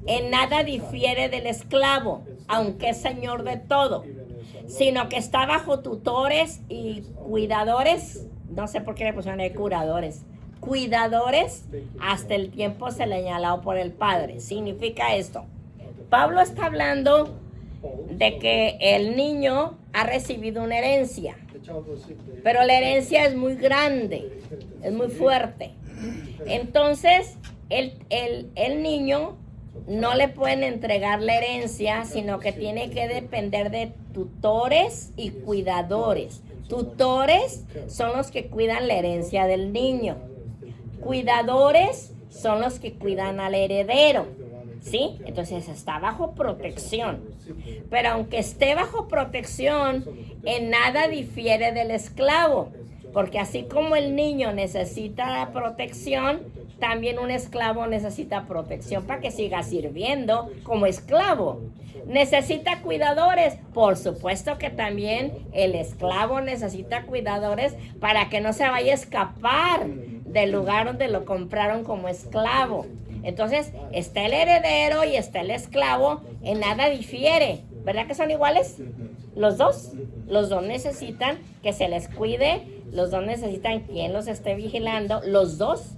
en nada difiere del esclavo, aunque es señor de todo, sino que está bajo tutores y cuidadores, no sé por qué le pusieron ahí curadores, cuidadores hasta el tiempo señalado por el Padre. Significa esto. Pablo está hablando de que el niño ha recibido una herencia, pero la herencia es muy grande, es muy fuerte. Entonces, el niño no le pueden entregar la herencia, sino que tiene que depender de tutores y cuidadores. Tutores son los que cuidan la herencia del niño. Cuidadores son los que cuidan al heredero, ¿sí? Entonces está bajo protección. Pero aunque esté bajo protección, en nada difiere del esclavo. Porque así como el niño necesita protección, también un esclavo necesita protección para que siga sirviendo como esclavo. ¿Necesita cuidadores? Por supuesto que también el esclavo necesita cuidadores para que no se vaya a escapar del lugar donde lo compraron como esclavo. Entonces, está el heredero y está el esclavo, en nada difiere. ¿Verdad que son iguales? Los dos necesitan que se les cuide, los dos necesitan quien los esté vigilando, los dos.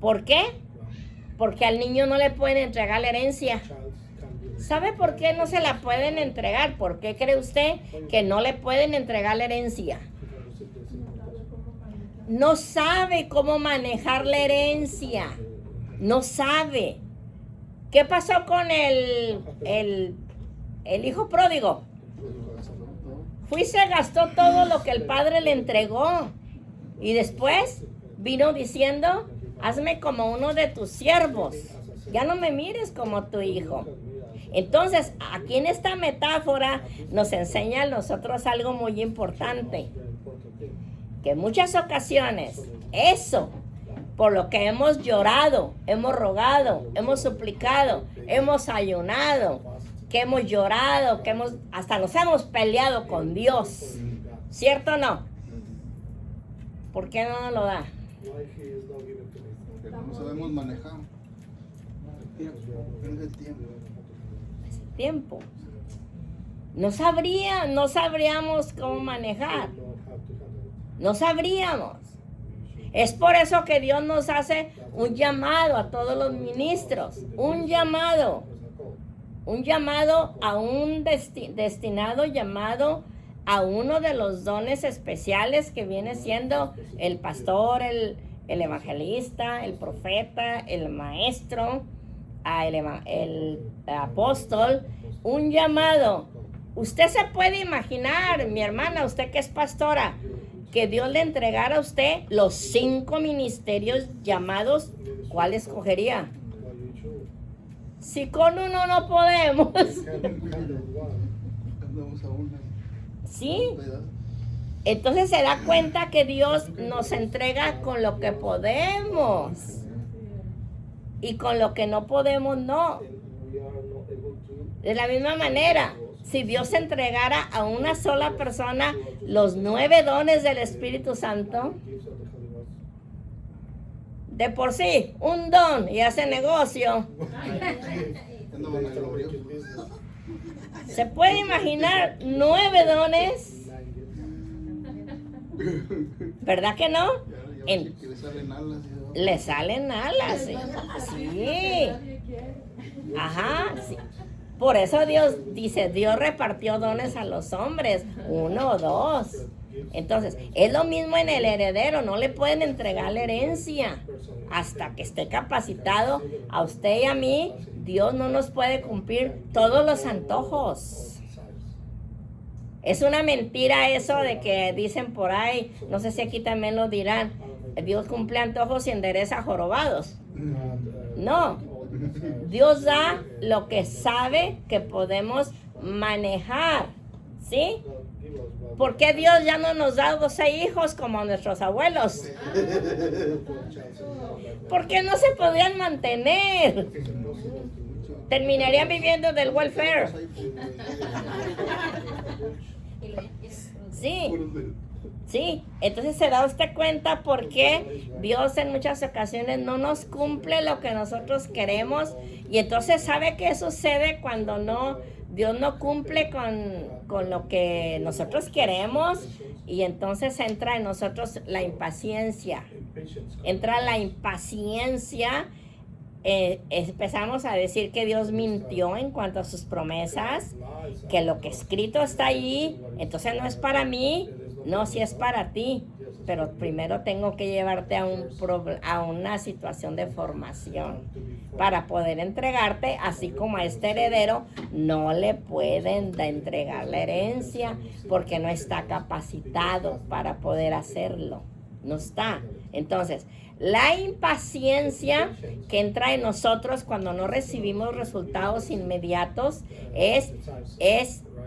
¿Por qué? Porque al niño no le pueden entregar la herencia. ¿Sabe por qué no se la pueden entregar? ¿Por qué cree usted que no le pueden entregar la herencia? No sabe cómo manejar la herencia. No sabe. ¿Qué pasó con el hijo pródigo? Fue y se gastó todo lo que el padre le entregó. Y después vino diciendo, hazme como uno de tus siervos. Ya no me mires como tu hijo. Entonces, aquí en esta metáfora nos enseña a nosotros algo muy importante. Que en muchas ocasiones, eso, por lo que hemos llorado, hemos rogado, hemos suplicado, hemos ayunado, que hemos llorado, hasta nos hemos peleado con Dios. ¿Cierto o no? ¿Por qué no nos lo da? Porque no sabemos manejar. Es el tiempo. No sabríamos cómo manejar. No sabríamos. Es por eso que Dios nos hace un llamado a todos los ministros. Un llamado a un destinado llamado a uno de los dones especiales que viene siendo el pastor, el evangelista, el profeta, el maestro, el apóstol. Un llamado. Usted se puede imaginar, mi hermana, usted que es pastora, que Dios le entregara a usted los 5 ministerios llamados, ¿cuál escogería? Si con uno no podemos. ¿Sí? Entonces se da cuenta que Dios nos entrega con lo que podemos. Y con lo que no podemos, no. De la misma manera, si Dios entregara a una sola persona los 9 dones del Espíritu Santo, de por sí, un don y hace negocio. ¿Se puede imaginar 9 dones? ¿Verdad que no? Le salen alas. Sí. Ajá, sí. Por eso Dios dice, Dios repartió dones a los hombres, 1 o 2. Entonces, es lo mismo en el heredero, no le pueden entregar la herencia hasta que esté capacitado. A usted y a mí, Dios no nos puede cumplir todos los antojos. Es una mentira eso de que dicen por ahí, no sé si aquí también lo dirán, Dios cumple antojos y endereza jorobados. No, Dios da lo que sabe que podemos manejar, ¿sí? ¿Por qué Dios ya no nos da 12 hijos como nuestros abuelos? ¿Por qué no se podrían mantener? Terminarían viviendo del welfare. Sí, sí. Entonces se da usted cuenta por qué Dios en muchas ocasiones no nos cumple lo que nosotros queremos. Y entonces sabe qué sucede cuando Dios no cumple con lo que nosotros queremos. Y entonces entra en nosotros la impaciencia. Entra la impaciencia. Empezamos a decir que Dios mintió en cuanto a sus promesas, que lo que escrito está ahí, entonces no es para mí, no, si es para ti, pero primero tengo que llevarte a una situación de formación para poder entregarte, así como a este heredero no le pueden entregar la herencia porque no está capacitado para poder hacerlo, no está. Entonces, la impaciencia que entra en nosotros cuando no recibimos resultados inmediatos es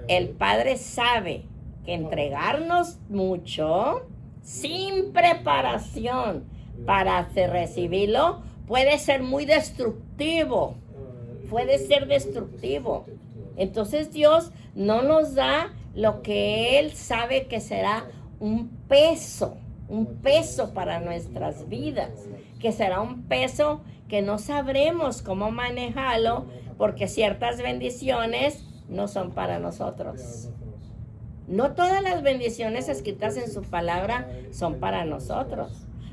el Padre sabe que entregarnos mucho sin preparación para recibirlo puede ser muy destructivo, puede ser destructivo. Entonces Dios no nos da lo que Él sabe que será un peso para nuestras vidas, que será un peso que no sabremos cómo manejarlo porque ciertas bendiciones no son para nosotros. No todas las bendiciones escritas en su palabra son para nosotros.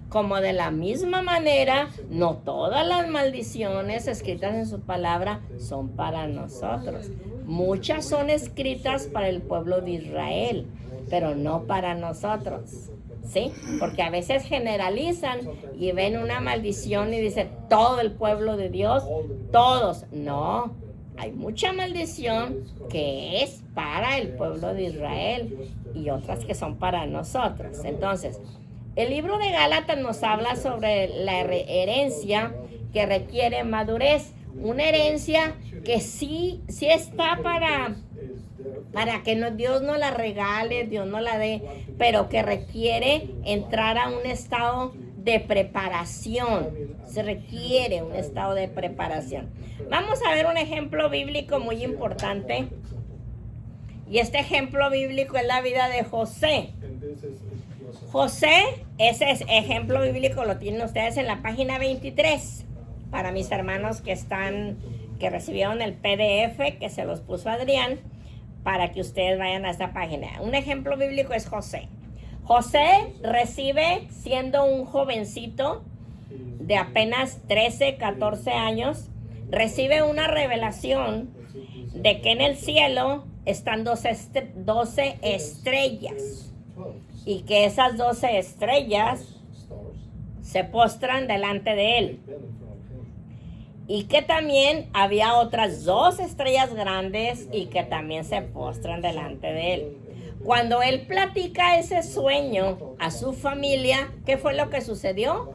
Como de la misma manera, no todas las maldiciones escritas en su palabra son para nosotros. Muchas son escritas para el pueblo de Israel, pero no para nosotros. ¿Sí? Porque a veces generalizan y ven una maldición y dicen todo el pueblo de Dios, todos. No, hay mucha maldición que es para el pueblo de Israel y otras que son para nosotros. Entonces, el libro de Gálatas nos habla sobre la herencia que requiere madurez, una herencia que sí está para que Dios no la regale, Dios no la dé, pero que requiere entrar a un estado de preparación. Se requiere un estado de preparación. Vamos a ver un ejemplo bíblico muy importante. Y este ejemplo bíblico es la vida de José. José, ese ejemplo bíblico lo tienen ustedes en la página 23. Para mis hermanos que recibieron el PDF, que se los puso Adrián, para que ustedes vayan a esta página. Un ejemplo bíblico es José. José recibe, siendo un jovencito de apenas 13, 14 años, recibe una revelación de que en el cielo están 12 estrellas y que esas 12 estrellas se postran delante de él. Y que también había otras 2 estrellas grandes y que también se postran delante de él. Cuando él platica ese sueño a su familia, ¿qué fue lo que sucedió?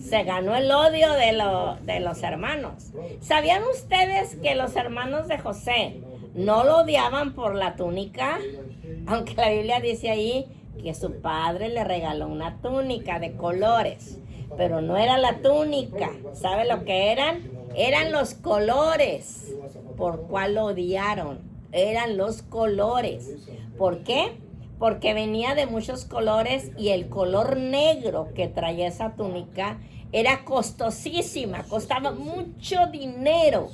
Se ganó el odio de los hermanos. ¿Sabían ustedes que los hermanos de José no lo odiaban por la túnica? Aunque la Biblia dice ahí que su padre le regaló una túnica de colores. Pero no era la túnica. ¿Sabe lo que eran? Eran los colores. ¿Por cuál lo odiaron? Eran los colores. ¿Por qué? Porque venía de muchos colores y el color negro que traía esa túnica era costosísima, costaba mucho dinero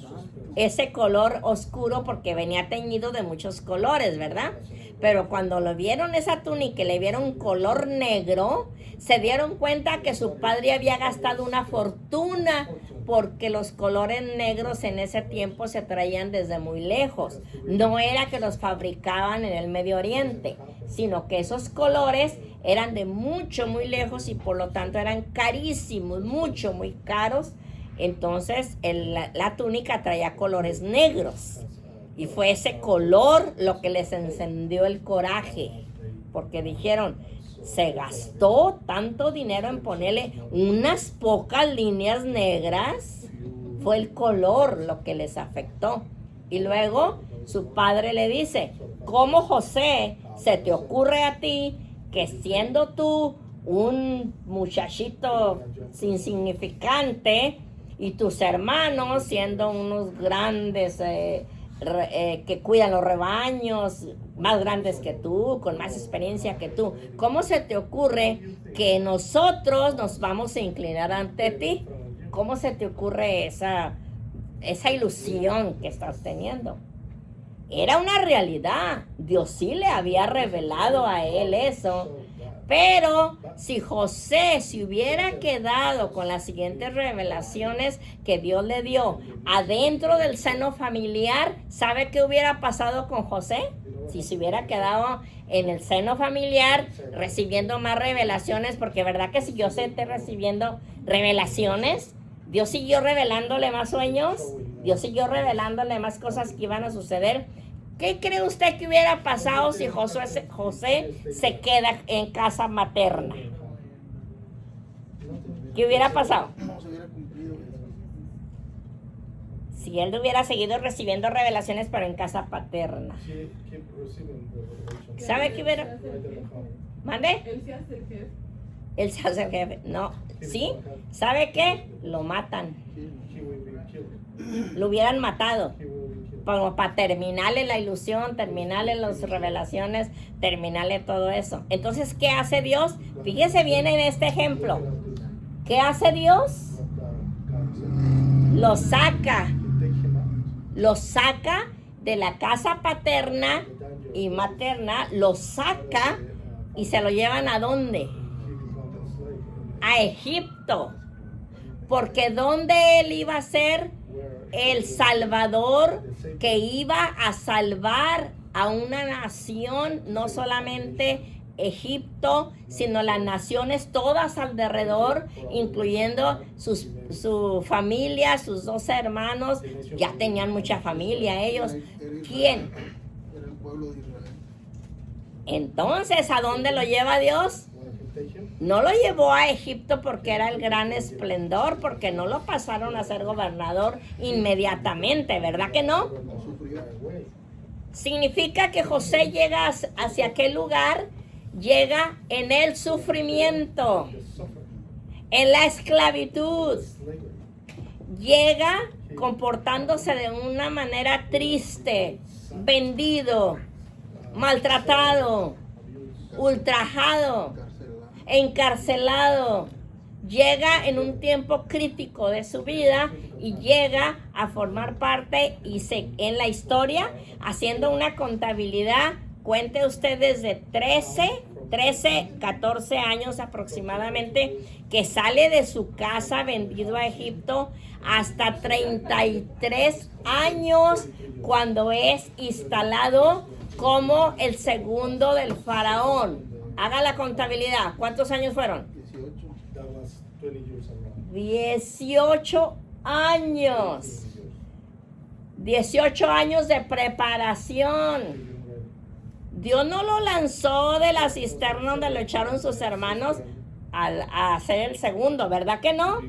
ese color oscuro porque venía teñido de muchos colores, ¿verdad? Pero cuando lo vieron esa túnica y le vieron color negro, se dieron cuenta que su padre había gastado una fortuna porque los colores negros en ese tiempo se traían desde muy lejos. No era que los fabricaban en el Medio Oriente, sino que esos colores eran de mucho, muy lejos y por lo tanto eran carísimos, mucho, muy caros. Entonces la túnica traía colores negros. Y fue ese color lo que les encendió el coraje. Porque dijeron, se gastó tanto dinero en ponerle unas pocas líneas negras. Fue el color lo que les afectó. Y luego su padre le dice, ¿cómo, José, se te ocurre a ti que siendo tú un muchachito insignificante y tus hermanos siendo unos grandes que cuidan los rebaños, más grandes que tú, con más experiencia que tú, ¿cómo se te ocurre que nosotros nos vamos a inclinar ante ti? ¿Cómo se te ocurre esa ilusión que estás teniendo? Era una realidad. Dios sí le había revelado a él eso. Pero si José se hubiera quedado con las siguientes revelaciones que Dios le dio adentro del seno familiar, ¿sabe qué hubiera pasado con José? Si se hubiera quedado en el seno familiar recibiendo más revelaciones, porque verdad que si José está recibiendo revelaciones, Dios siguió revelándole más sueños, Dios siguió revelándole más cosas que iban a suceder. ¿Qué cree usted que hubiera pasado si José se queda en casa materna? ¿Qué hubiera pasado? No se hubiera cumplido. Si él hubiera seguido recibiendo revelaciones, pero en casa paterna. ¿Sabe qué hubiera? ¿Mande? Él se hace el jefe. Él se hace el jefe. No. ¿Sí? ¿Sabe qué? Lo matan. Lo hubieran matado. Como para terminarle la ilusión, terminarle las revelaciones, terminarle todo eso. Entonces, ¿qué hace Dios? Fíjese bien en este ejemplo. ¿Qué hace Dios? Lo saca de la casa paterna y materna, lo saca y se lo llevan ¿a dónde? A Egipto. Porque ¿dónde él iba a ser el Salvador que iba a salvar a una nación, no solamente Egipto, sino las naciones todas alrededor, incluyendo su familia, sus 12 hermanos? Ya tenían mucha familia ellos. ¿Quién? Era el pueblo de Israel. Entonces, ¿a dónde lo lleva Dios? No lo llevó a Egipto porque era el gran esplendor, porque no lo pasaron a ser gobernador inmediatamente, ¿verdad que no? Significa que José llega hacia aquel lugar, llega en el sufrimiento, en la esclavitud, llega comportándose de una manera triste, vendido, maltratado, ultrajado, encarcelado. Llega en un tiempo crítico de su vida y llega a formar parte en la historia, haciendo una contabilidad. Cuente usted desde 14 años aproximadamente, que sale de su casa vendido a Egipto, hasta 33 años cuando es instalado como el segundo del faraón. Haga la contabilidad. ¿Cuántos años fueron? 18 años. 18 años de preparación. Dios no lo lanzó de la cisterna donde lo echaron sus hermanos a ser el segundo, ¿verdad que no?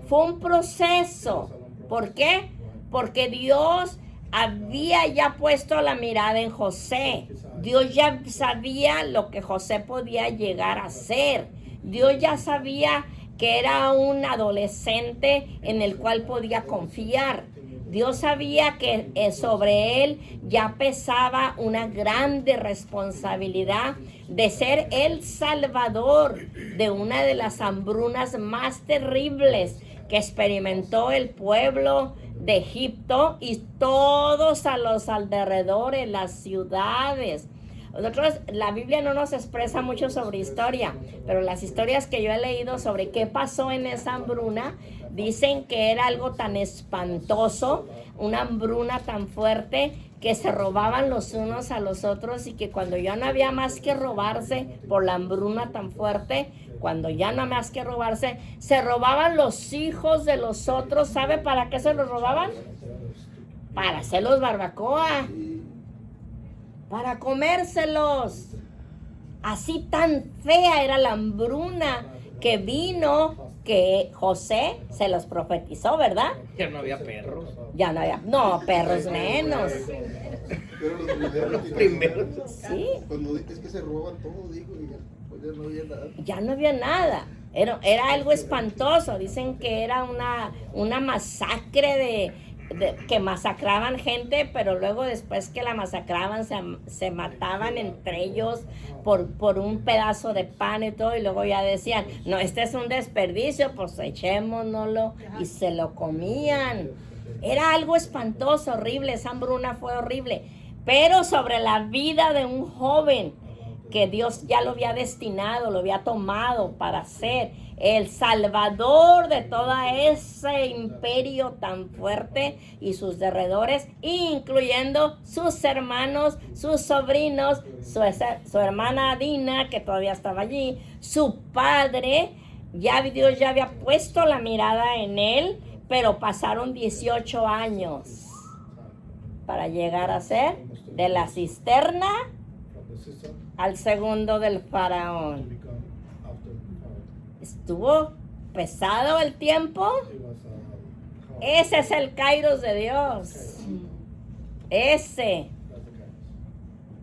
Fue un proceso. ¿Por qué? Porque Dios había ya puesto la mirada en José. Dios ya sabía lo que José podía llegar a ser. Dios ya sabía que era un adolescente en el cual podía confiar. Dios sabía que sobre él ya pesaba una grande responsabilidad de ser el salvador de una de las hambrunas más terribles que experimentó el pueblo de Egipto y todos a los alrededores, las ciudades. Nosotros, la Biblia no nos expresa mucho sobre historia, pero las historias que yo he leído sobre qué pasó en esa hambruna, dicen que era algo tan espantoso, una hambruna tan fuerte, que se robaban los unos a los otros, y que cuando ya no había más que robarse por la hambruna tan fuerte, cuando ya no había más que robarse, se robaban los hijos de los otros. ¿Sabe para qué se los robaban? para hacerlos barbacoa, Sí. para comérselos. Así tan fea era la hambruna que vino, que José se los profetizó, ¿verdad? Ya no había perros. Ya no había, no, perros menos. Pero los primeros, Primeros. Sí, cuando es que se roban todo, digo, y ya, pues ya no había nada. ya no había nada. Era algo espantoso. Dicen que era una masacre que masacraban gente, pero luego después que la masacraban se mataban entre ellos por un pedazo de pan y todo, y luego ya decían, no, este es un desperdicio, pues echémonoslo, y se lo comían. Era algo espantoso, horrible, esa hambruna fue horrible, pero sobre la vida de un joven que Dios ya lo había destinado, lo había tomado para ser el salvador de todo ese imperio tan fuerte y sus derredores, incluyendo sus hermanos, sus sobrinos, su hermana Dina, que todavía estaba allí, su padre. Ya Dios ya había puesto la mirada en él, pero pasaron 18 años para llegar a ser de la cisterna al segundo del faraón. Estuvo pesado el tiempo. Ese es el Kairos de Dios. Ese.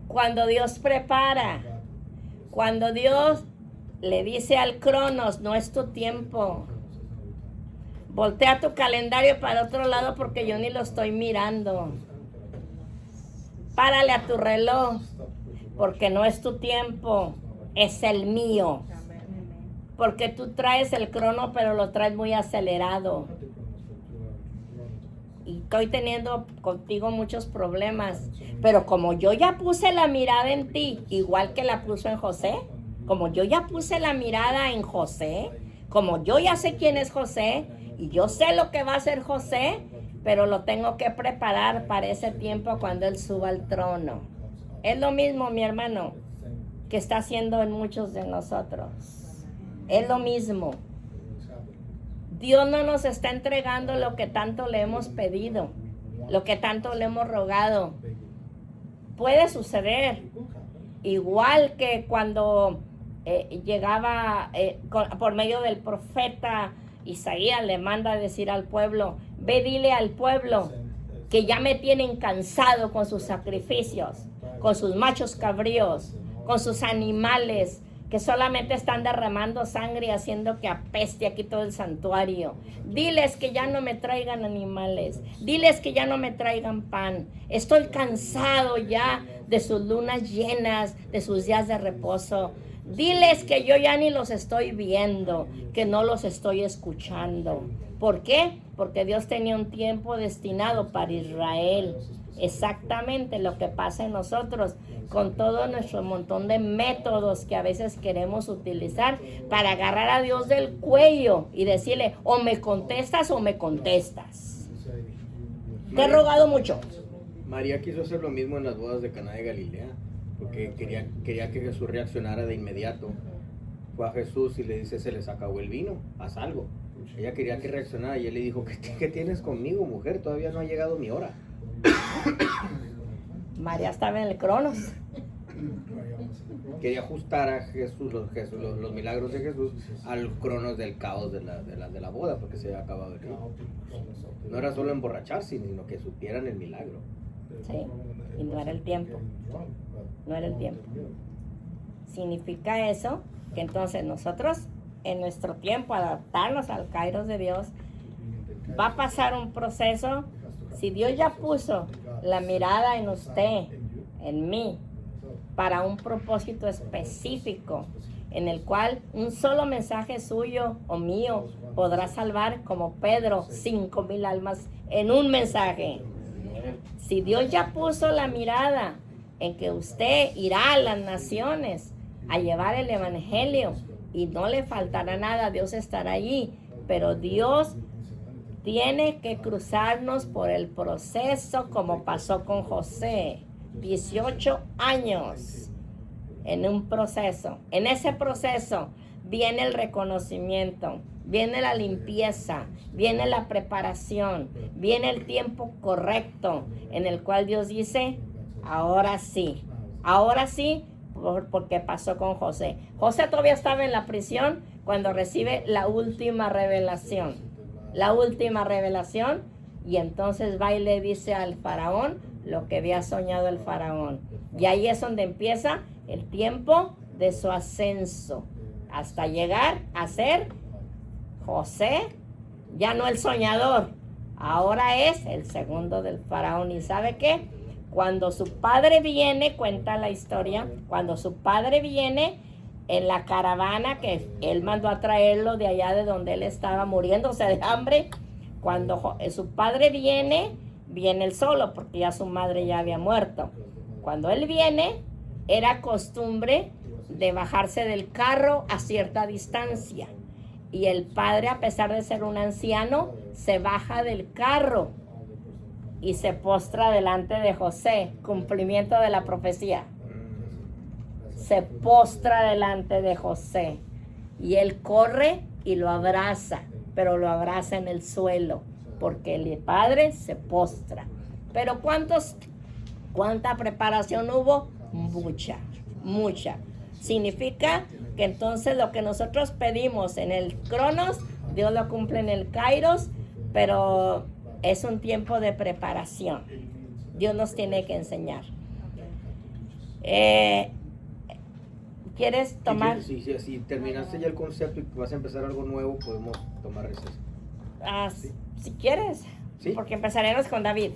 Cuando Dios prepara, cuando Dios le dice al Cronos, no es tu tiempo. Voltea tu calendario para otro lado porque yo ni lo estoy mirando. Párale a tu reloj porque no es tu tiempo, es el mío. Porque tú traes el crono, pero lo traes muy acelerado. Y estoy teniendo contigo muchos problemas. Pero como yo ya puse la mirada en ti, igual que la puso en José, como yo ya puse la mirada en José, como yo ya sé quién es José, y yo sé lo que va a hacer José, pero lo tengo que preparar para ese tiempo cuando él suba al trono. Es lo mismo, mi hermano, que está haciendo en muchos de nosotros. Es lo mismo. Dios no nos está entregando lo que tanto le hemos pedido, lo que tanto le hemos rogado. Puede suceder, igual que cuando llegaba por medio del profeta Isaías, le manda a decir al pueblo, ve, dile al pueblo que ya me tienen cansado con sus sacrificios, con sus machos cabríos, con sus animales, que solamente están derramando sangre y haciendo que apeste aquí todo el santuario. Diles que ya no me traigan animales, diles que ya no me traigan pan. Estoy cansado ya de sus lunas llenas, de sus días de reposo. Diles que yo ya ni los estoy viendo, que no los estoy escuchando. ¿Por qué? Porque Dios tenía un tiempo destinado para Israel. Exactamente lo que pasa en nosotros con todo nuestro montón de métodos que a veces queremos utilizar para agarrar a Dios del cuello y decirle, o me contestas o me contestas. Te he rogado mucho. María quiso hacer lo mismo en las bodas de Caná de Galilea, porque quería que Jesús reaccionara de inmediato. Fue a Jesús y le dice, se les acabó el vino, haz algo. Ella quería que reaccionara y él le dijo, ¿qué tienes conmigo, mujer? Todavía no ha llegado mi hora. María estaba en el Cronos. Quería ajustar a Jesús, los milagros de Jesús al cronos del caos de la boda, porque se había acabado el vino. No era solo emborracharse, sino que supieran el milagro. Sí, y no era el tiempo. No era el tiempo. Significa eso que entonces nosotros, en nuestro tiempo, adaptarnos al Kairos de Dios, va a pasar un proceso. Si Dios ya puso la mirada en usted, en mí, para un propósito específico, en el cual un solo mensaje suyo o mío podrá salvar, como Pedro, 5,000 almas en un mensaje. Si Dios ya puso la mirada en que usted irá a las naciones a llevar el evangelio y no le faltará nada, Dios estará allí, pero Dios tiene que cruzarnos por el proceso como pasó con José. 18 años en un proceso. En ese proceso viene el reconocimiento, viene la limpieza, viene la preparación, viene el tiempo correcto en el cual Dios dice, ahora sí, porque pasó con José. José todavía estaba en la prisión cuando recibe la última revelación, y entonces va y le dice al faraón lo que había soñado el faraón. Y ahí es donde empieza el tiempo de su ascenso, hasta llegar a ser José, ya no el soñador, ahora es el segundo del faraón. ¿Y sabe qué? Cuando su padre viene, cuenta la historia, cuando su padre viene en la caravana que él mandó a traerlo de allá de donde él estaba muriéndose de hambre, cuando su padre viene él solo, porque ya su madre ya había muerto. Cuando él viene, era costumbre de bajarse del carro a cierta distancia. Y el padre, a pesar de ser un anciano, se baja del carro y se postra delante de José, cumplimiento de la profecía. Se postra delante de José y él corre y lo abraza, pero lo abraza en el suelo, porque el padre se postra. Pero ¿cuánta preparación hubo? Mucha. Significa que entonces lo que nosotros pedimos en el Cronos, Dios lo cumple en el Kairos, pero es un tiempo de preparación. Dios nos tiene que enseñar. ¿Quieres tomar? Si terminaste ya el concepto y vas a empezar algo nuevo, podemos tomar receso. Si quieres, ¿Sí? porque empezaremos con David.